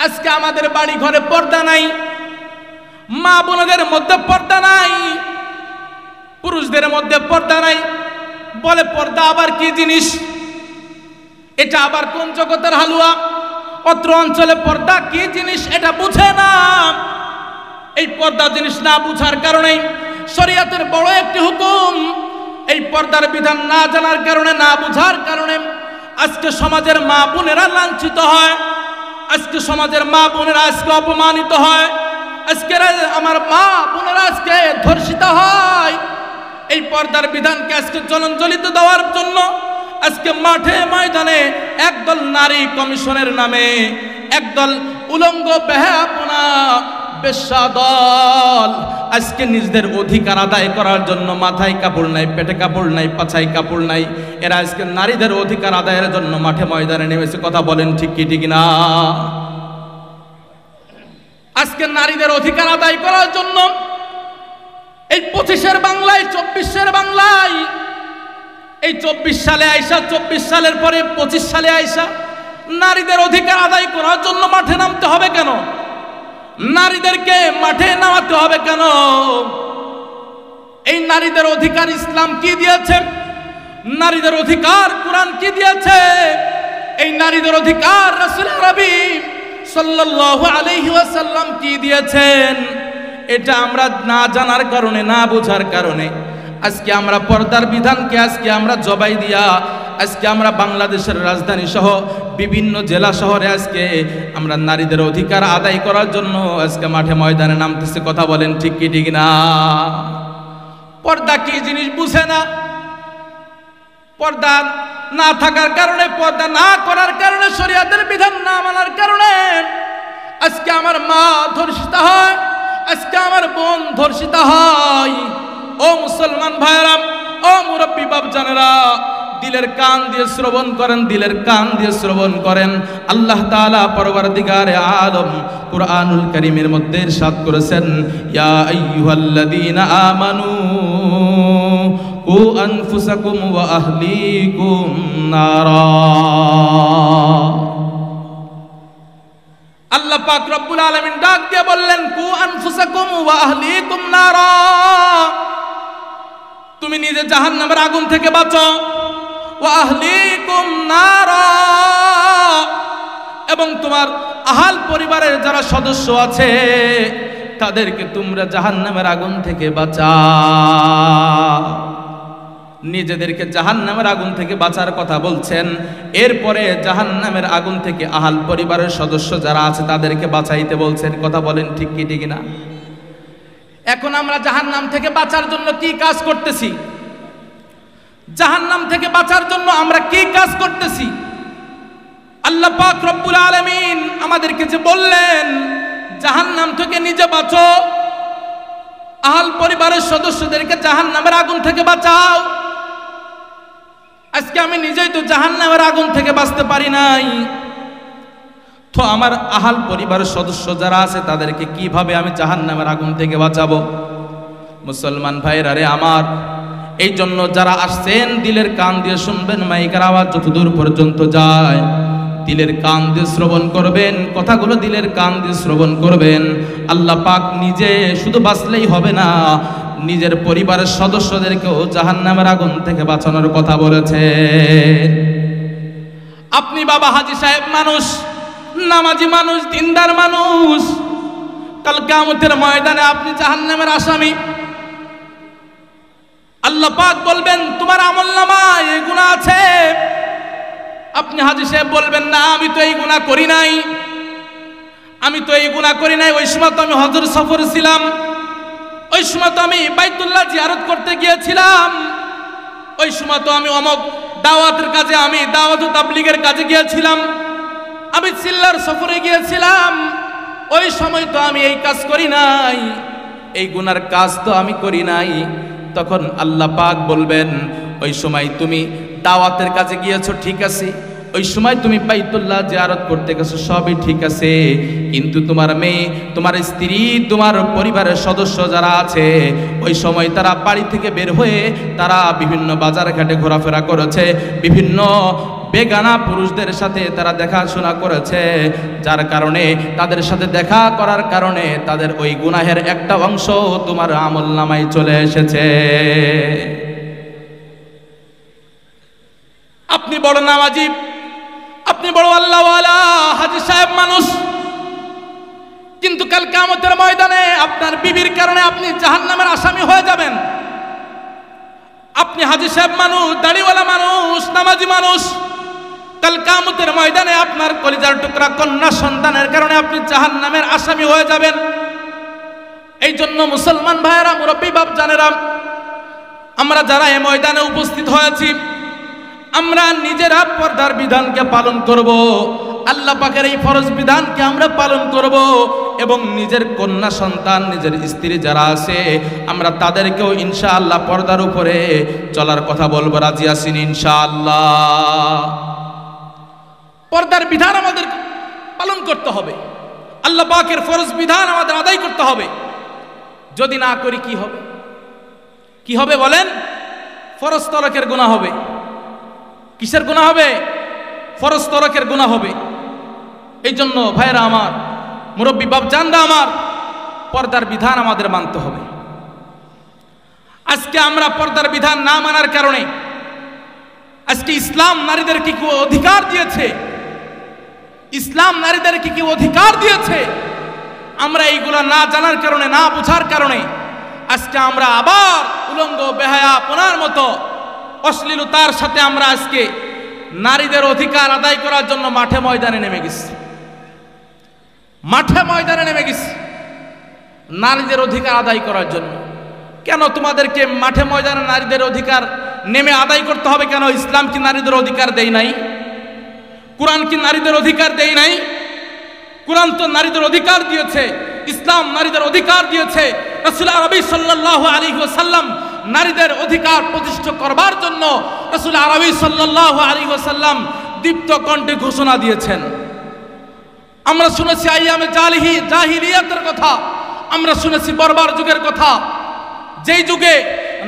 আজকে আমাদের বাড়ি ঘরে পর্দা নাই, মা বোনদের মধ্যে পর্দা নাই, পুরুষদের মধ্যে পর্দা নাই। বলে পর্দা আবার কি জিনিস, এটা আবার কোন জগতের হালুয়া? অত্র অঞ্চলে পর্দা কি জিনিস এটা বুঝে না। এই পর্দা জিনিস না বুঝার কারণে শরীয়তের বড় একটি হুকুম, এই পর্দার বিধান না জানার কারণে, না বুঝার কারণে আজকে সমাজের মা বোনেরা লাঞ্ছিত হয়, আজকে সমাজের মা বোনেরা আজকে অপমানিত হয়, আজকে আমার মা বোনেরা আজকে ধর্ষিত হয়। এই পর্দার বিধানকে আজকে জ্বলিত দেওয়ার জন্য আজকে মাঠে ময়দানে একদল নারী কমিশনের নামে একদল উলঙ্গ বেহাপনা বেশ্যা দল আজকে নিজেদের অধিকার আদায় করার জন্য মাথায় কাপড় নাই, পেটে কাপড় নাই, পাছায় কাপড় নাই, এরা আজকে নারীদের অধিকার আদায়ের জন্য মাঠে ময়দানে নেমেছে। কথা বলেন ঠিক কি ঠিক না? আজকে নারীদের অধিকার আদায় করার জন্য এই 25-এর বাংলায়, 24-এর বাংলায়, এই 24 সালে আইসা, 24 সালের পরে 25 সালে আইসা নারীদের অধিকার আদায় করার জন্য মাঠে নামতে হবে কেন? নারীদেরকে মাঠে নামাতে হবে কেন? এই নারীদের অধিকার ইসলাম কি দিয়েছে? নারীদের অধিকার কোরআন কি দিয়েছে? এই নারীদের অধিকার রাসূল আরবি সাল্লাল্লাহু আলাইহি ওয়াসাল্লাম কি দিয়েছেন? এটা আমরা না জানার কারণে, না বোঝার কারণে আজকে আমরা পর্দার বিধানকে আজকে আমরা জবাই দিয়া আজকে আমরা বাংলাদেশের রাজধানী সহ বিভিন্ন জেলা শহরে আজকে আমরা নারীদের অধিকার আদায় করার জন্য আজকে মাঠে ময়দানে নামতেছে। কথা বলেন ঠিক কি ঠিক না? পর্দা কি জিনিস বুঝে না। পর্দা না থাকার কারণে, পর্দা না করার কারণে, শরীয়তের বিধান না মানার কারণে আজকে আমার মা ধর্ষিত হয়, আজকে আমার বোন ধর্ষিত হয়। ও মুসলমান ভাইরা, ও মুরব্বী বাপজানেরা, দিলের কান দিয়ে শ্রবণ করেন, দিলের কান দিয়ে শ্রবণ করেন। আল্লাহ তাআলা পরওয়ারদিগারে আলম কুরআনুল কারীমের মধ্যে ইরশাদ করেছেন, ইয়া আইয়ুহাল্লাযীনা আমানু কু আনফুসাকুম ওয়া আহলিকুম নারা। আল্লাহ পাক রব্বুল আলামিন ডাক দিয়ে বললেন, কু আনফুসাকুম ওয়া আহলিকুম নারা, তুমি নিজে জাহান্নামের আগুন থেকে বাঁচো, ওয়া আহলিকুম নারা, এবং তোমার আহাল পরিবারের যারা সদস্য আছে তাদেরকে তোমরা জাহান্নামের আগুন থেকে বাঁচাও। নিজেদেরকে জাহান্নামের আগুন থেকে বাঁচার কথা বলছেন, এরপরে জাহান্নামের আগুন থেকে আহাল পরিবারের সদস্য যারা আছে তাদেরকে বাঁচাইতে বলছেন। কথা বলেন ঠিক কি ঠিক না? এখন আমরা জাহান্নাম থেকে বাঁচার জন্য কি কাজ করতেছি? জাহান্নাম থেকে বাঁচার জন্য আমরা কি কাজ করতেছি? আল্লাহ পাক রব্বুল আলামিন আমাদেরকে যে বললেন জাহান্নাম থেকে নিজে বাঁচো, আহাল পরিবারের সদস্যদেরকে জাহান্নামের আগুন থেকে বাঁচাও। আজকে আমি নিজেই তো জাহান্নামের আগুন থেকে বাঁচতে পারি নাই, তো আমার আহাল পরিবারের সদস্য যারা আছে তাদেরকে কিভাবে আমি জাহান্নামের আগুন থেকে বাঁচাবো? মুসলমান ভাইরা রে আমার, এই জন্য যারা আসছেন দিলের কান দিয়ে শুনবেন, মাইকের আওয়াজ যতদূর পর্যন্ত যায় দিলের কান দিয়ে শ্রবণ করবেন, কথাগুলো দিলের কান দিয়ে শ্রবণ করবেন। আল্লাহ পাক নিজে শুধু বাঁচলেই হবে না, নিজের পরিবারের সদস্যদেরকেও জাহান্নামের আগুন থেকে বাঁচানোর কথা বলেছে। আপনি বাবা হাজী সাহেব মানুষ, নামাজি মানুষ, দিনদার মানুষ, কাল কিয়ামতের ময়দানে আপনি জাহান্নামের আসামি। আল্লাহ পাক বলবেন তোমার আমলনামায় এই গুনাহ আছে। আপনি হাজী সাহেব বলবেন না, আমি তো এই গুনাহ করি নাই, আমি তো এই গুনাহ করি নাই। ওই সময় তো আমি হজর সফর ছিলাম, ওই সময় তো আমি বাইতুল্লাহ জিয়ারত করতে গিয়েছিলাম, ওই সময় তো আমি অমুক দাওয়াতের কাজে, আমি দাওয়াত ও তাবলীগের কাজে গিয়েছিলাম, আমি সিল্লার সফরে গিয়েছিলাম, ওই সময় তো আমি এই কাজ করি নাই, এই গুনার কাজ তো আমি করি নাই। তখন আল্লাহ পাক বলবেন ওই সময় তুমি দাওয়াতের কাজে গিয়েছো ঠিক আছে, ওই সময় তুমি বাইতুল্লাহ জিয়ারত করতে গেছো, সবই ঠিক আছে, কিন্তু তোমার মেয়ে, তোমার স্ত্রী, তোমার পরিবারের সদস্য যারা আছে, ওই সময় তারা বাড়ি থেকে বের হয়ে তারা বিভিন্ন বাজার ঘাটে ঘোরাফেরা করেছে, বিভিন্ন বেগানা পুরুষদের সাথে তারা দেখাশোনা করেছে, যার কারণে তাদের সাথে দেখা করার কারণে তাদের ওই গুনাহের একটা অংশ তোমার আমলনামায় চলে এসেছে। আপনি বড় নামাজি, আপনি বড় আল্লাহওয়ালা হাজী সাহেব মানুষ, কিন্তু কাল কিয়ামতের ময়দানে আপনার বিবির কারণে আপনি জাহান্নামের আসামি হয়ে যাবেন। আপনি হাজী সাহেব মানুষ, দাড়িওয়ালা মানুষ, নামাজি মানুষ, কাল কিয়ামতের ময়দানে আপনার কলিজার টুকরা কন্যা সন্তানের কারণে আপনি জাহান্নামের আসামি হয়ে যাবেন। এই জন্য মুসলমান ভাইয়েরা, মুরব্বী বাপ জানেরা, আমরা যারা এই ময়দানে উপস্থিত হয়েছি, আমরা নিজেরা পর্দার বিধানকে পালন করব, আল্লাহ পাকের এই ফরজ বিধানকে আমরা পালন করব, এবং নিজের কন্যা সন্তান, নিজের স্ত্রী যারা আছে, আমরা তাদেরকেও ইনশাআল্লাহ পর্দার উপরে চলার কথা বলবো। রাজি আছেন ইনশাআল্লাহ? পর্দার বিধান আমাদের পালন করতে হবে, আল্লাহ পাকের ফরজ বিধান আমাদের আদায় করতে হবে। যদি না করি কি হবে? কি হবে বলেন? ফরজ তলাকের গুনাহ হবে। কিসের গুনাহ হবে? ফরজ তলাকের গুনাহ হবে। এই জন্য ভাইরা আমার, মুরব্বী বাপ জানরা আমার, পর্দার বিধান আমাদের মানতে হবে। আজকে আমরা পর্দার বিধান না মানার কারণে আজকে ইসলাম নারীদেরকে কি অধিকার দিয়েছে, ইসলাম নারীদেরকে কি অধিকার দিয়েছে, আমরা এইগুলা না জানার কারণে, না বোঝার কারণে আজকে আমরা আবার উলঙ্গ বেহায়াপনার মতো অশ্লীলতার সাথে আমরা আজকে নারীদের অধিকার আদায় করার জন্য মাঠে ময়দানে নেমে গেছি। মাঠে ময়দানে নেমে গেছি নারীদের অধিকার আদায় করার জন্য। কেন তোমাদেরকে মাঠে ময়দানে নারীদের অধিকার নেমে আদায় করতে হবে কেন? ইসলাম কি নারীদের অধিকার দেয় নাই? কুরআন কি নারীদের অধিকার দেয় নাই? কুরআন তো নারীদের অধিকার দিয়েছে, ইসলাম নারীদের অধিকার দিয়েছে। রাসূল আরবী সাল্লাল্লাহু আলাইহি ওয়াসাল্লাম নারীদের অধিকার প্রতিষ্ঠা করবার জন্য রাসূল আরবী সাল্লাল্লাহু আলাইহি ওয়াসাল্লাম দীপ্ত কণ্ঠে ঘোষণা দিয়েছেন। আমরা শুনেছি আইয়ামে জাহিলিয়াতের কথা, আমরা শুনেছি বর্বর যুগের কথা, যেই যুগে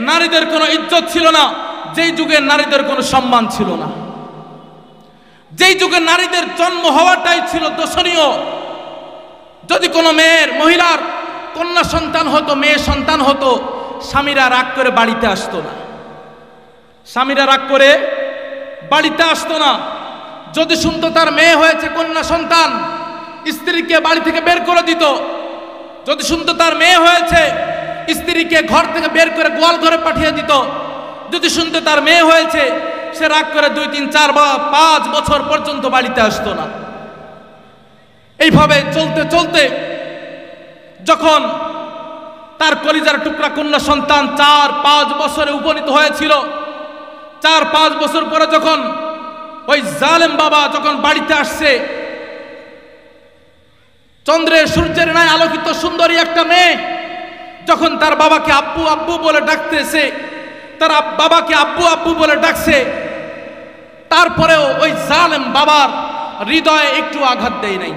নারীদের কোনো ইজ্জত ছিল না, যেই যুগে নারীদের কোনো সম্মান ছিল না, যেই যুগে নারীদের জন্ম হওয়াটাই ছিল দোষণীয়। যদি কোনো মহিলার কন্যা সন্তান হতো, মেয়ে সন্তান হতো, স্বামীরা রাগ করে বাড়িতে আসতো না, স্বামীরা রাগ করে বাড়িতে আসতো না। যদি শুনতো তার মেয়ে হয়েছে, কন্যা সন্তান, স্ত্রীকে বাড়ি থেকে বের করে দিত। যদি শুনতো তার মেয়ে হয়েছে, স্ত্রীকে ঘর থেকে বের করে গোয়াল ঘরে পাঠিয়ে দিত। যদি শুনতো তার মেয়ে হয়েছে, সে রাগ করে 2, 3, 4 বা 5 বছর পর্যন্ত বাড়িতে আসতো না। এইভাবে চলতে চলতে যখন তার কলিজার টুকরা কন্যা সন্তান 4-5 বছরে উপনীত হয়েছিল, 4-5 বছর পরে যখন ওই জালেম বাবা যখন বাড়িতে আসছে, চন্দ্রের সূর্যের ন্যায় আলোকিত সুন্দরী একটা মেয়ে যখন তার বাবাকে আব্বু আব্বু বলে ডাকতেছে, তার বাবাকে আব্বু আব্বু বলে ডাকছে, তারপরেও ওই জালেম বাবার হৃদয়ে একটু আঘাত দেয় নাই,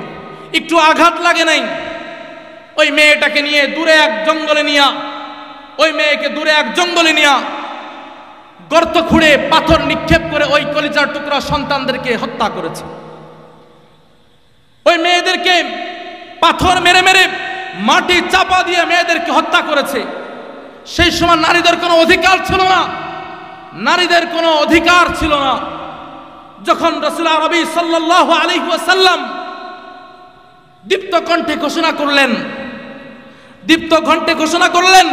একটু আঘাত লাগে নাই। ওই মেয়েটাকে নিয়ে দূরে এক জঙ্গলে নিয়া, ওই মেয়েকে দূরে এক জঙ্গলে নিয়া গর্ত খুঁড়ে পাথর নিক্ষেপ করে ওই কলিজার টুকরা সন্তানদেরকে হত্যা করেছে। ওই মেয়েদেরকে পাথর মেরে মেরে মাটি চাপা দিয়ে মেয়েদেরকে হত্যা করেছে। সেই সময় নারীদের কোনো অধিকার ছিল না, নারীদের কোনো অধিকার ছিল না। যখন রাসূল নবী সাল্লাল্লাহু আলাইহি ওয়াসাল্লাম দীপ্ত কণ্ঠে ঘোষণা করলেন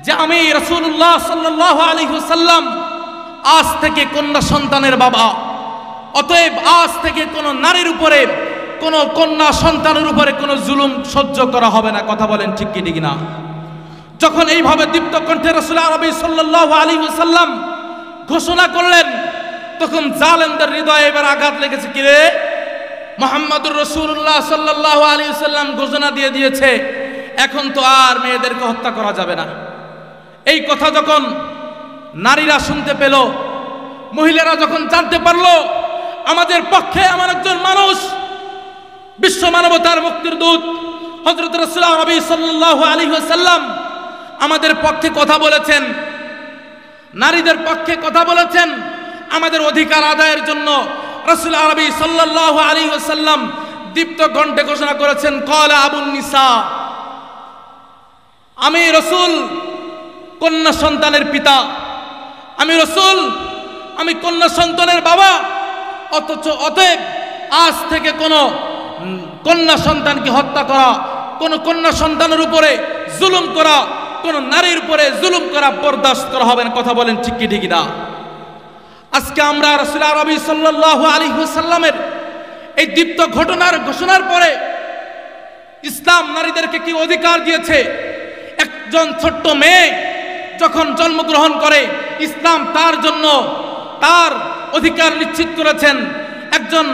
যে আমি রাসূলুল্লাহ সাল্লাল্লাহু আলাইহি ওয়াসাল্লাম আজ থেকে কন্যা সন্তানের বাবা, অতএব আজ থেকে কোনো নারীর উপরে, কোনো কন্যা সন্তানের উপরে কোনো জুলুম সহ্য করা হবে না। কথা বলেন ঠিক কি ঠিক না? যখন এইভাবে দীপ্ত কণ্ঠে রাসূল নবী সাল্লাল্লাহু আলাইহি ওয়াসাল্লাম ঘোষণা করলেন, তখন জালেমদের হৃদয়ে এবার আঘাত লেগেছে। কি রে, মুহাম্মদুর রাসূলুল্লাহ সাল্লাল্লাহু আলাইহি ওয়াসাল্লাম ঘোষণা দিয়ে দিয়েছে, এখন তো আর মেয়েদেরকে হত্যা করা যাবে না। এই কথা যখন নারীরা শুনতে পেল, মহিলারা যখন জানতে পারলো আমাদের পক্ষে এমন একজন মানুষ, বিশ্ব মানবতার মুক্তির দূত হযরত রাসূল নবী সাল্লাল্লাহু আলাইহি ওয়াসাল্লাম আমাদের পক্ষে কথা বলেছেন, নারীদের পক্ষে কথা বলেছেন, আমাদের অধিকার আদায়ের জন্য রাসূল নবী সাল্লাল্লাহু আলাইহি ওয়াসাল্লাম দীপ্ত কণ্ঠে ঘোষণা করেছেন, ক্বালা আবুন নিসা, আমি রাসূল কন্যা সন্তানের পিতা, আমি রাসূল, আমি কন্যা সন্তানের বাবা। অতএব আজ থেকে কোনো কন্যা সন্তানকে হত্যা করা, কোনো কন্যা সন্তানের উপরে জুলুম করা, কোনো নারীর উপরে জুলুম করা বরদাস্ত করা হবে না। কথা বলেন ঠিক কি ঠিক না? আজকে আমরা রাসূল নবী সাল্লাল্লাহু আলাইহি ওয়াসাল্লামের এই দীপ্ত ঘোষণার পরে ইসলাম নারীদেরকে কি অধিকার দিয়েছে। একজন ছোট্ট মেয়ে যখন জন্মগ্রহণ করে, ইসলাম তার জন্য তার অধিকার নিশ্চিত করেছেন। একজন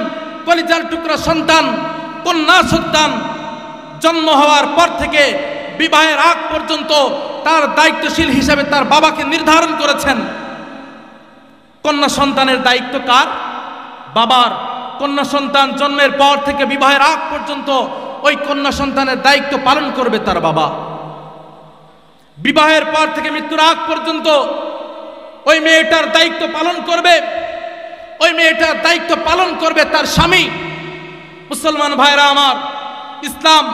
কলিজার টুকরা সন্তান, কন্যা সন্তান জন্ম হওয়ার পর থেকে বিবাহের আগ পর্যন্ত তার দায়িত্বশীল হিসেবে তার বাবাকে নির্ধারণ করেছেন। কন্যা সন্তানের দায়িত্ব কার? বাবার। কন্যা সন্তান জন্মের পর থেকে বিবাহের আগ পর্যন্ত ওই কন্যা সন্তানের দায়িত্ব পালন করবে তার বাবা। বিবাহের পর থেকে মৃত্যুর আগ পর্যন্ত ওই মেয়েটার দায়িত্ব পালন করবে, ওই মেয়েটার দায়িত্ব পালন করবে তার স্বামী। মুসলমান ভাইরা আমার, ইসলাম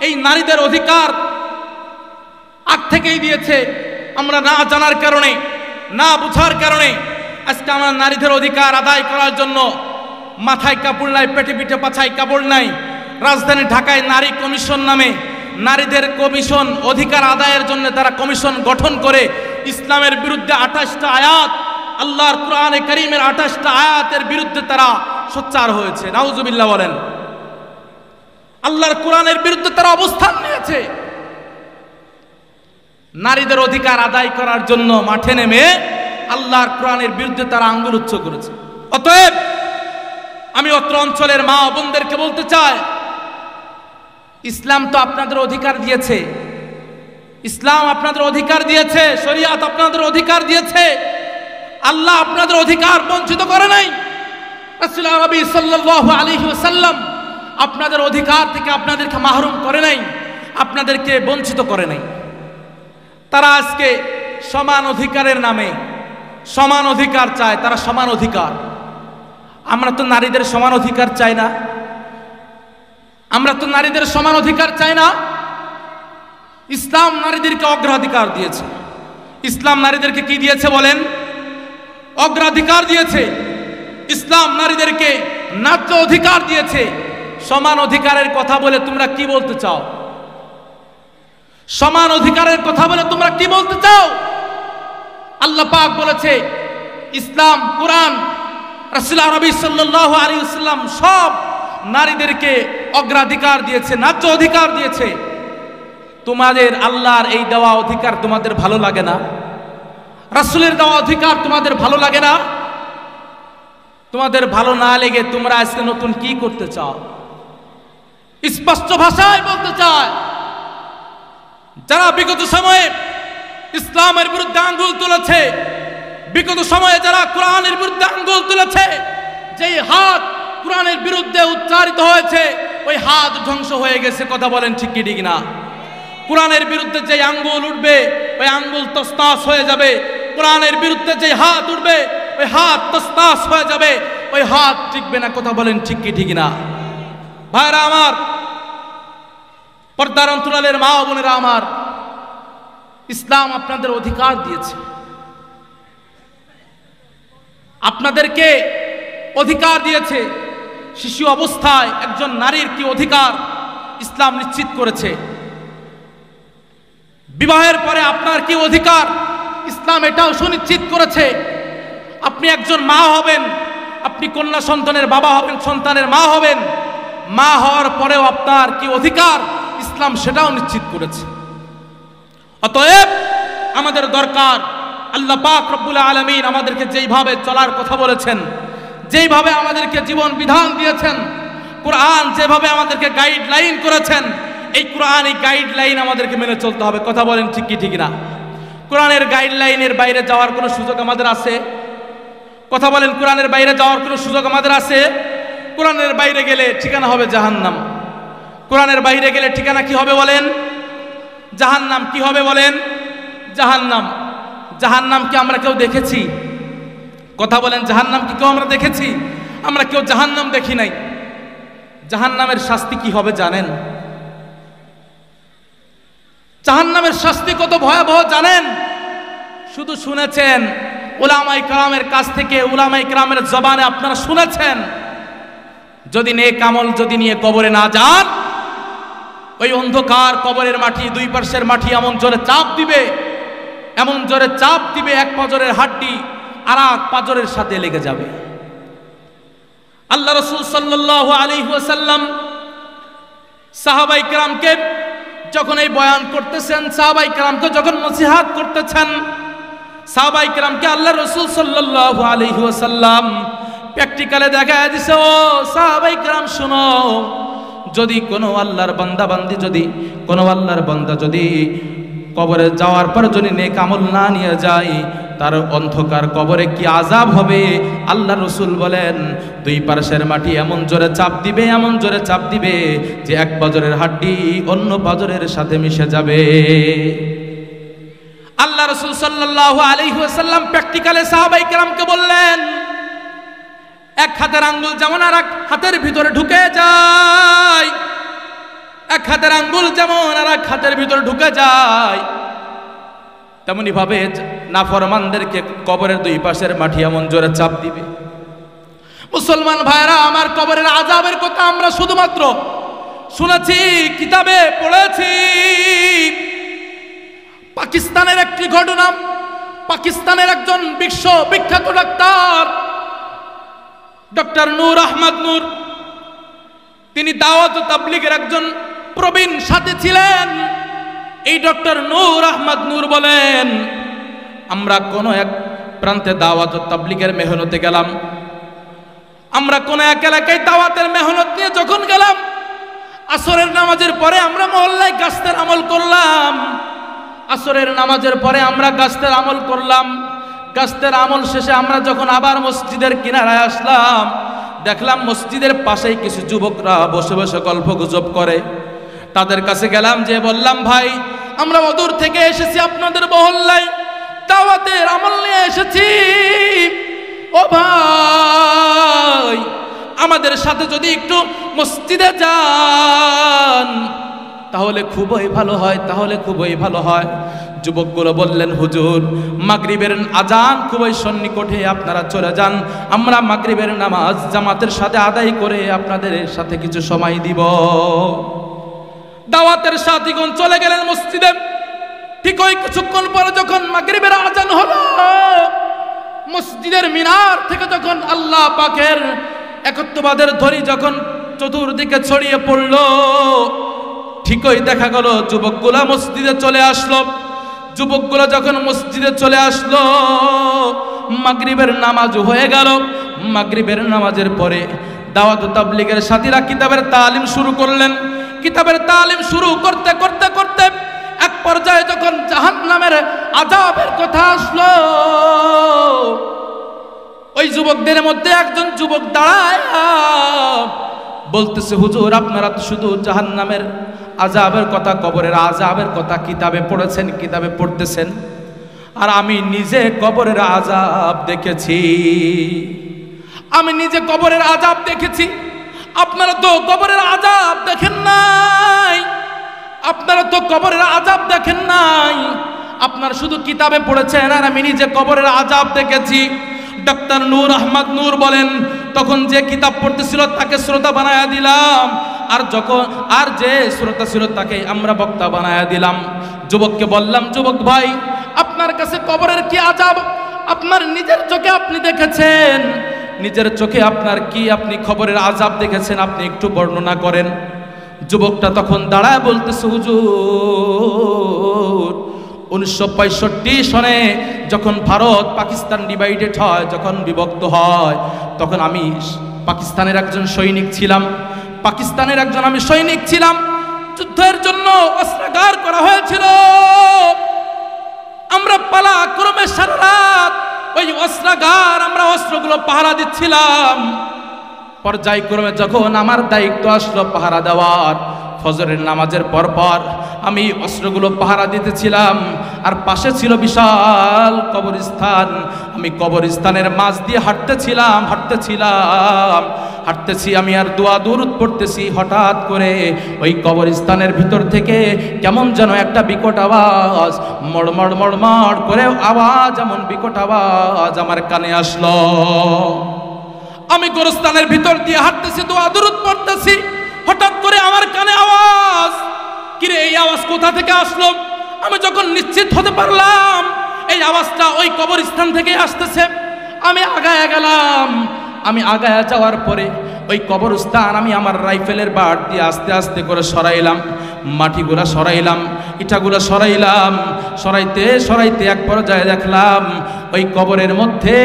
এই নারীদের অধিকার আগ থেকেই দিয়েছে। আমরা না জানার কারণে, না বুঝার কারণে আজকে আমরা নারীদের অধিকার আদায় করার জন্য মাথায় কাপড় নাই, পেটে পিঠে পাছায় কাপড় নাই। রাজধানী ঢাকায় নারী কমিশন নামে নারীদের কমিশন, অধিকার আদায়ের জন্য তারা কমিশন গঠন করে ইসলামের বিরুদ্ধে 28টা আয়াত, আল্লাহর কোরআনে কারীমের 28টা আয়াতের বিরুদ্ধে তারা সোচ্চার হয়েছে। নাউজুবিল্লাহ বলেন। আল্লাহর কোরআনের বিরুদ্ধে তারা অবস্থান নিয়েছে। নারীদের অধিকার আদায় করার জন্য মাঠে নেমে আল্লাহর কোরআনের বিরুদ্ধে তারা আঙ্গুল উচ্চ করেছে। অতএব আমি অত্র অঞ্চলের মা বোনদেরকে বলতে চাই, ইসলাম তো আপনাদের অধিকার দিয়েছে, ইসলাম আপনাদের অধিকার দিয়েছে, শরীয়ত আপনাদের অধিকার দিয়েছে। আল্লাহ আপনাদের অধিকার বঞ্চিত করে নাই। রাসূল নবী সাল্লাল্লাহু আলাইহি ওয়াসাল্লাম আপনাদের অধিকার থেকে আপনাদেরকে মাহরুম করে নাই, আপনাদেরকে বঞ্চিত করে নাই। তারা আজকে সমান অধিকারের নামে সমান অধিকার চায়, তারা সমান অধিকার। আমরা তো নারীদের সমান অধিকার চাই না, আমরা তো নারীদের সমান অধিকার চাই না। ইসলাম নারীদেরকে অগ্রাধিকার দিয়েছে। ইসলাম নারীদেরকে কি দিয়েছে বলেন? অগ্রাধিকার দিয়েছে। ইসলাম নারীদেরকে ন্যায্য অধিকার দিয়েছে। সমান অধিকারের কথা বলে তোমরা কি বলতে চাও? সমান অধিকারের কথা বলে তোমরা কি বলতে চাও? আল্লাহ পাক বলেছে, ইসলাম, কোরআন, রাসূল নবী সাল্লাল্লাহু আলাইহি ওয়াসাল্লাম সব নারীদেরকে অগ্রাধিকার দিয়েছে, ন্যায্য অধিকার দিয়েছে। তোমাদের আল্লাহর এই দেওয়া অধিকার তোমাদের ভালো লাগে না? রাসূলের দেওয়া অধিকার তোমাদের ভালো লাগে না? তোমাদের ভালো না লেগে তোমরা আজকে নতুন কি করতে চাও? স্পষ্ট ভাষায় বলতে চায়, যারা বিগত সময়ে ইসলামের বিরুদ্ধে আঙ্গুল তুলেছে, বিগত সময়ে যারা কোরআনের বিরুদ্ধে আঙ্গুল তুলেছে, যেই হাত কোরআনের বিরুদ্ধে উচ্চারিত হয়েছে ওই হাত ধ্বংস হয়ে গেছে। কথা বলেন ঠিক কি ঠিক না? কোরআনের বিরুদ্ধে যে আঙ্গুল উঠবে ওই আঙ্গুল তসতাস হয়ে যাবে। কোরআনের বিরুদ্ধে যে হাত উঠবে ওই হাত তসতাস হয়ে যাবে, ওই হাত টিকবে না। কথা বলেন ঠিক কি ঠিক না? ভাইরা আমার, পর্দার অন্তরালের মা ও বোনেরা আমার, ইসলাম আপনাদের অধিকার দিয়েছে। আপনাদেরকে অধিকার দিয়েছে। শিশু অবস্থায় একজন নারীর কি অধিকার ইসলাম নিশ্চিত করেছে। বিবাহের পরে আপনার কি অধিকার ইসলাম এটাও সুনিশ্চিত করেছে। আপনি একজন মা হবেন, আপনি কন্যা সন্তানের বাবা হবেন, সন্তানের মা হবেন, মা হওয়ার পরেও আপনার কি অধিকার ইসলাম সেটাও নিশ্চিত করেছে। অতএব আমাদের দরকার, আল্লাহ পাক রব্বুল আলামিন আমাদেরকে যেইভাবে চলার কথা বলেছেন, যেইভাবে আমাদেরকে জীবন বিধান দিয়েছেন, কোরআন যেভাবে আমাদেরকে গাইডলাইন করেছেন, এই কোরআন এই গাইডলাইন আমাদেরকে মেনে চলতে হবে। কথা বলেন ঠিক কি ঠিক না? কোরআনের গাইডলাইনের বাইরে যাওয়ার কোনো সুযোগ আমাদের আছে? কথা বলেন, কোরআনের বাইরে যাওয়ার কোনো সুযোগ আমাদের আছে? কোরআনের বাইরে গেলে ঠিকানা হবে জাহান্নাম। কোরআনের বাইরে গেলে ঠিকানা কি হবে বলেন? জাহান্নাম। কি হবে বলেন? জাহান্নাম। জাহান্নাম কি আমরা কেউ দেখেছি? কথা বলেন, জাহান্নাম কি কেউ আমরা দেখেছি? আমরা কেউ জাহান্নাম দেখি নাই। জাহান্নামের শাস্তি কি হবে জানেন? জাহান্নামের শাস্তি কত ভয়াবহ জানেন? শুধু শুনেছেন, উলামায়ে কেরামের কাছ থেকে, উলামায়ে কেরামের জবানে আপনারা শুনেছেন। যদি নেক আমল যদি নিয়ে কবরে না যান, ওই অন্ধকার কবরের মাটি, দুই পাশের মাটি এমন জোরে চাপ দিবে, এমন জোরে চাপ দিবে, এক পাঁজরের হাড্ডি আর এক পাঁজরের সাথে লেগে যাবে। আল্লাহ রাসূল সাল্লাল্লাহু আলাইহি ওয়াসাল্লাম সাহাবায়ে কেরামকে যখন এই বয়ান করতেছেন, সাহাবায়ে কেরামকে যখন নসিহত করতেছেন, সাহাবায়ে কেরামকে আল্লাহ রাসূল সাল্লাল্লাহু আলাইহি ওয়াসাল্লাম প্র্যাকটিক্যালে দেখায় দিছে, ও সাহাবায়ে কেরাম শুনো, যদি কোনো আল্লাহর বান্দা যদি কবরে যাওয়ার পর যদি নেক আমল না নিয়ে যায়, তার অন্ধকার কবরে কি আযাব হবে। আল্লাহ রাসূল বলেন, দুই পাশের মাটি এমন জোরে চাপ দিবে, এমন জোরে চাপ দিবে যে এক পাঁজরের হাড্ডি অন্য পাঁজরের সাথে মিশে যাবে। আল্লাহ রাসূল সাল্লাল্লাহু আলাইহি ওয়াসাল্লাম প্র্যাকটিক্যালে সাহাবায়ে কেরামকে বললেন, এক হাতের আঙ্গুল যেমন আর এক হাতের ভিতরে ঢুকে যায়, এক হাতের আঙ্গুল যেমন আর এক হাতের ভিতরে ঢুকে যায়, তেমনি ভাবে নাফরমানদেরকে কবরের দুই পাশের মাটি এমন জোরে চাপ দিবে। মুসলমান ভাইরা আমার, কবরের আযাবের কথা আমরা শুধুমাত্র শুনেছি, কিতাবে পড়েছি। পাকিস্তানের একটি ঘটনা, পাকিস্তানের একজন বিখ্যাত ডাক্তার ডক্টর নূর আহমদ নূর, তিনি দাওয়াত ও তাবলীগের একজন প্রবীণ সাথী ছিলেন। এই ডক্টর নূর আহমদ নূর বলেন, আমরা কোনো এক প্রান্তে দাওয়াত ও তাবলীগের মেহনতে গেলাম, আমরা কোনো এক এলাকায় দাওয়াতের মেহনত নিয়ে যখন গেলাম, আসরের নামাজের পরে আমরা মহল্লায় গাছতের আমল করলাম। আসরের নামাজের পরে আমরা গাছতের আমল করলাম। গাছতের আমল শেষে আমরা যখন আবার মসজিদের কিনারায় আসলাম, দেখলাম মসজিদের পাশেই কিছু যুবকরা বসে বসে গল্প গুজব করে। তাদের কাছে গেলাম, যে বললাম, ভাই আমরা অদূর থেকে এসেছি, আপনাদের মহল্লায় দাওয়াতের আমল নিয়ে এসেছি। ও ভাই, আমাদের সাথে যদি একটু মসজিদে যান তাহলে খুবই ভালো হয়, তাহলে খুবই ভালো হয়। যুবকগুলো বললেন, হুজুর মাগরিবের আজান খুবই সন্নিকটে, আপনারা চলে যান, আমরা মাগরিবের নামাজ জামাতের সাথে আদায় করে আপনাদের সাথে কিছু সময় দিব। দাওয়াতের সাথীগণ চলে গেলেন মসজিদে। ঠিক ওই কিছুক্ষণ পরে যখন মাগরিবের আজান হলো, মসজিদের মিনার থেকে যখন আল্লাহ পাকের একত্ববাদের ধ্বনি যখন চতুর্দিকে ছড়িয়ে পড়ল, ঠিকই দেখা গেল যুবকগুলা মসজিদে চলে আসলো। যুবকগুলো যখন মসজিদে চলে আসলো, মাগরিবের নামাজ হয়ে গেল। মাগরিবের নামাজের পরে দাওয়াত ও তাবলীগের সাথীরা কিতাবের তালিম শুরু করলেন। কিতাবের তালিম শুরু করতে করতে করতে এক পর্যায়ে যখন জাহান্নামের আযাবের কথা আসলো, ওই যুবকদের মধ্যে একজন যুবক দাঁড়ায় বলতেছে, হুজুর আপনারা তো শুধু জাহান্নামের আযাবের কথা, কবরের আযাবের কথা কিতাবে পড়েছেন, কিতাবে পড়তেছেন, আর আমি নিজে কবরের আযাব দেখেছি। আমি নিজে কবরের আযাব দেখেছি। আপনারা তো কবরের আযাব দেখেন নাই, আপনারা তো কবরের আযাব দেখেন নাই, আপনারা শুধু কিতাবে পড়েছেন, আর আমি নিজে কবরের আযাব দেখেছি। ডক্টর নূর আহমদ নূর বলেন, তখন যে কিতাব পড়তেছিল তাকে শ্রোতা বানায়া দিলাম, আর যে শ্রোতা ছিল তাকে আমরা বক্তা বানায়া দিলাম। যুবককে বললাম, যুবক ভাই, আপনার কাছে কবরের কি আযাব আপনার নিজের চোখে আপনি দেখেছেন? নিজের চোখে আপনার কি আপনি খবরের আযাব দেখেছেন? আপনি একটু বর্ণনা করেন। যুবকটা তখন দাঁড়ায় বলতেছে, হুজুর 1965 সনে যখন ভারত পাকিস্তান ডিভাইডেড হয়, যখন বিভক্ত হয়, তখন আমি পাকিস্তানের একজন সৈনিক ছিলাম। যুদ্ধের জন্য অস্ত্রাগার করা হয়েছিল। আমরা পালাক্রমে সারা রাত ওই অস্ত্রাগার, আমরা অস্ত্রগুলো পাহারা দিচ্ছিলাম। পর্যায়ক্রমে যখন আমার দায়িত্ব আসলো পাহারা দেওয়ার, ফজরের নামাজের পরপর আমি অস্ত্রগুলো পাহারা দিতেছিলাম, আর পাশে ছিল বিশাল কবরস্থান। আমি কবরস্থানের মাঝ দিয়ে হাঁটতেছি আমি, আর দোয়া দুরূদ পড়তেছি। হঠাৎ করে ওই কবরস্থানের ভিতর থেকে কেমন যেন একটা বিকট আওয়াজ, মড়মড় মড়মড় করে আওয়াজ, এমন বিকট আওয়াজ আমার কানে আসলো। আমি কবরস্থানের ভিতর দিয়ে হাঁটতেছি, দোয়া দুরূদ পড়তেছি, হঠাৎ করে আমার কানে আওয়াজ। কিরে, এই আওয়াজ কোথা থেকে আসলো? আমি যখন নিশ্চিত হতে পারলাম এই আওয়াজটা ওই কবরস্থান থেকে আসতেছে, আমি আগায়া গেলাম। আমি আগায়া যাওয়ার পরে ওই কবরস্থান আমি আমার রাইফেলের বাট দিয়ে আস্তে আস্তে করে সরাইলাম, মাটিগুলা সরাইলাম, ইটাগুলা সরাইলাম। সরাইতে এক পর্যায়ে দেখলাম ওই কবরের মধ্যে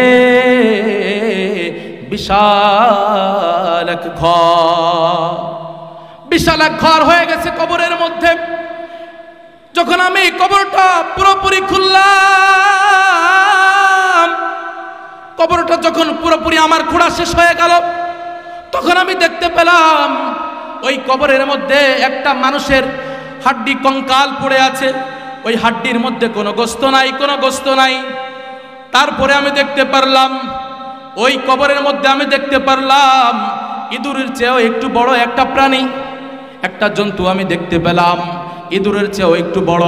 বিশাল এক ঘর হয়ে গেছে কবরের মধ্যে। যখন আমি কবরটা পুরোপুরি খুললাম, কবরটা যখন পুরোপুরি আমার খোঁড়া শেষ হয়ে গেল, তখন আমি দেখতে পেলাম ওই কবরের মধ্যে একটা মানুষের হাড্ডি কঙ্কাল পড়ে আছে। ওই হাড্ডির মধ্যে কোনো গোস্ত নাই। তারপরে আমি দেখতে পারলাম ওই কবরের মধ্যে ইঁদুরের চেয়েও একটু বড় একটা প্রাণী, একটা জন্তু আমি দেখতে পেলাম। ইঁদুরের চেয়েও একটু বড়,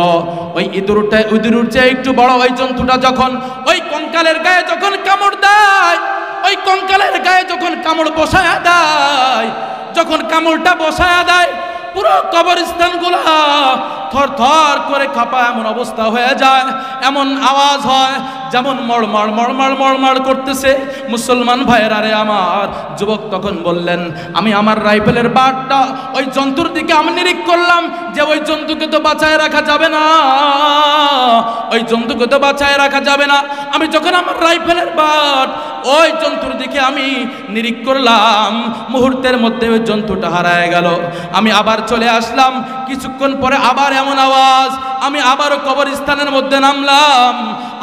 ওই ইঁদুরের চেয়ে একটু বড় ওই জন্তুটা যখন ওই কঙ্কালের গায়ে যখন কামড় দেয়, ওই কঙ্কালের গায়ে যখন কামড় বসায়া দেয়, যখন কামড়টা বসায়া দেয়, পুরো কবরস্থানগুলো থর থর করে কাঁপা এমন অবস্থা হয়ে যায়, এমন আওয়াজ হয় যেমন মড়মড় করতেছে। মুসলমান ভাইয়েরা রে আমার, যুবক তখন বললেন, আমি আমার রাইফেলের বাটটা ওই জন্তুর দিকে আমি নিরীক্ষ করলাম যে ওই জন্তুকে তো বাঁচায় রাখা যাবে না, আমি যখন আমার রাইফেলের বাট ওই জন্তুর দিকে আমি নিরীক্ষ করলাম, মুহূর্তের মধ্যে ওই জন্তুটা হারায় গেল। আমি আবার চলে আসলাম, কিছুক্ষণ পরে আবার এমন আওয়াজ। আমি আবারও কবরস্থানের মধ্যে নামলাম,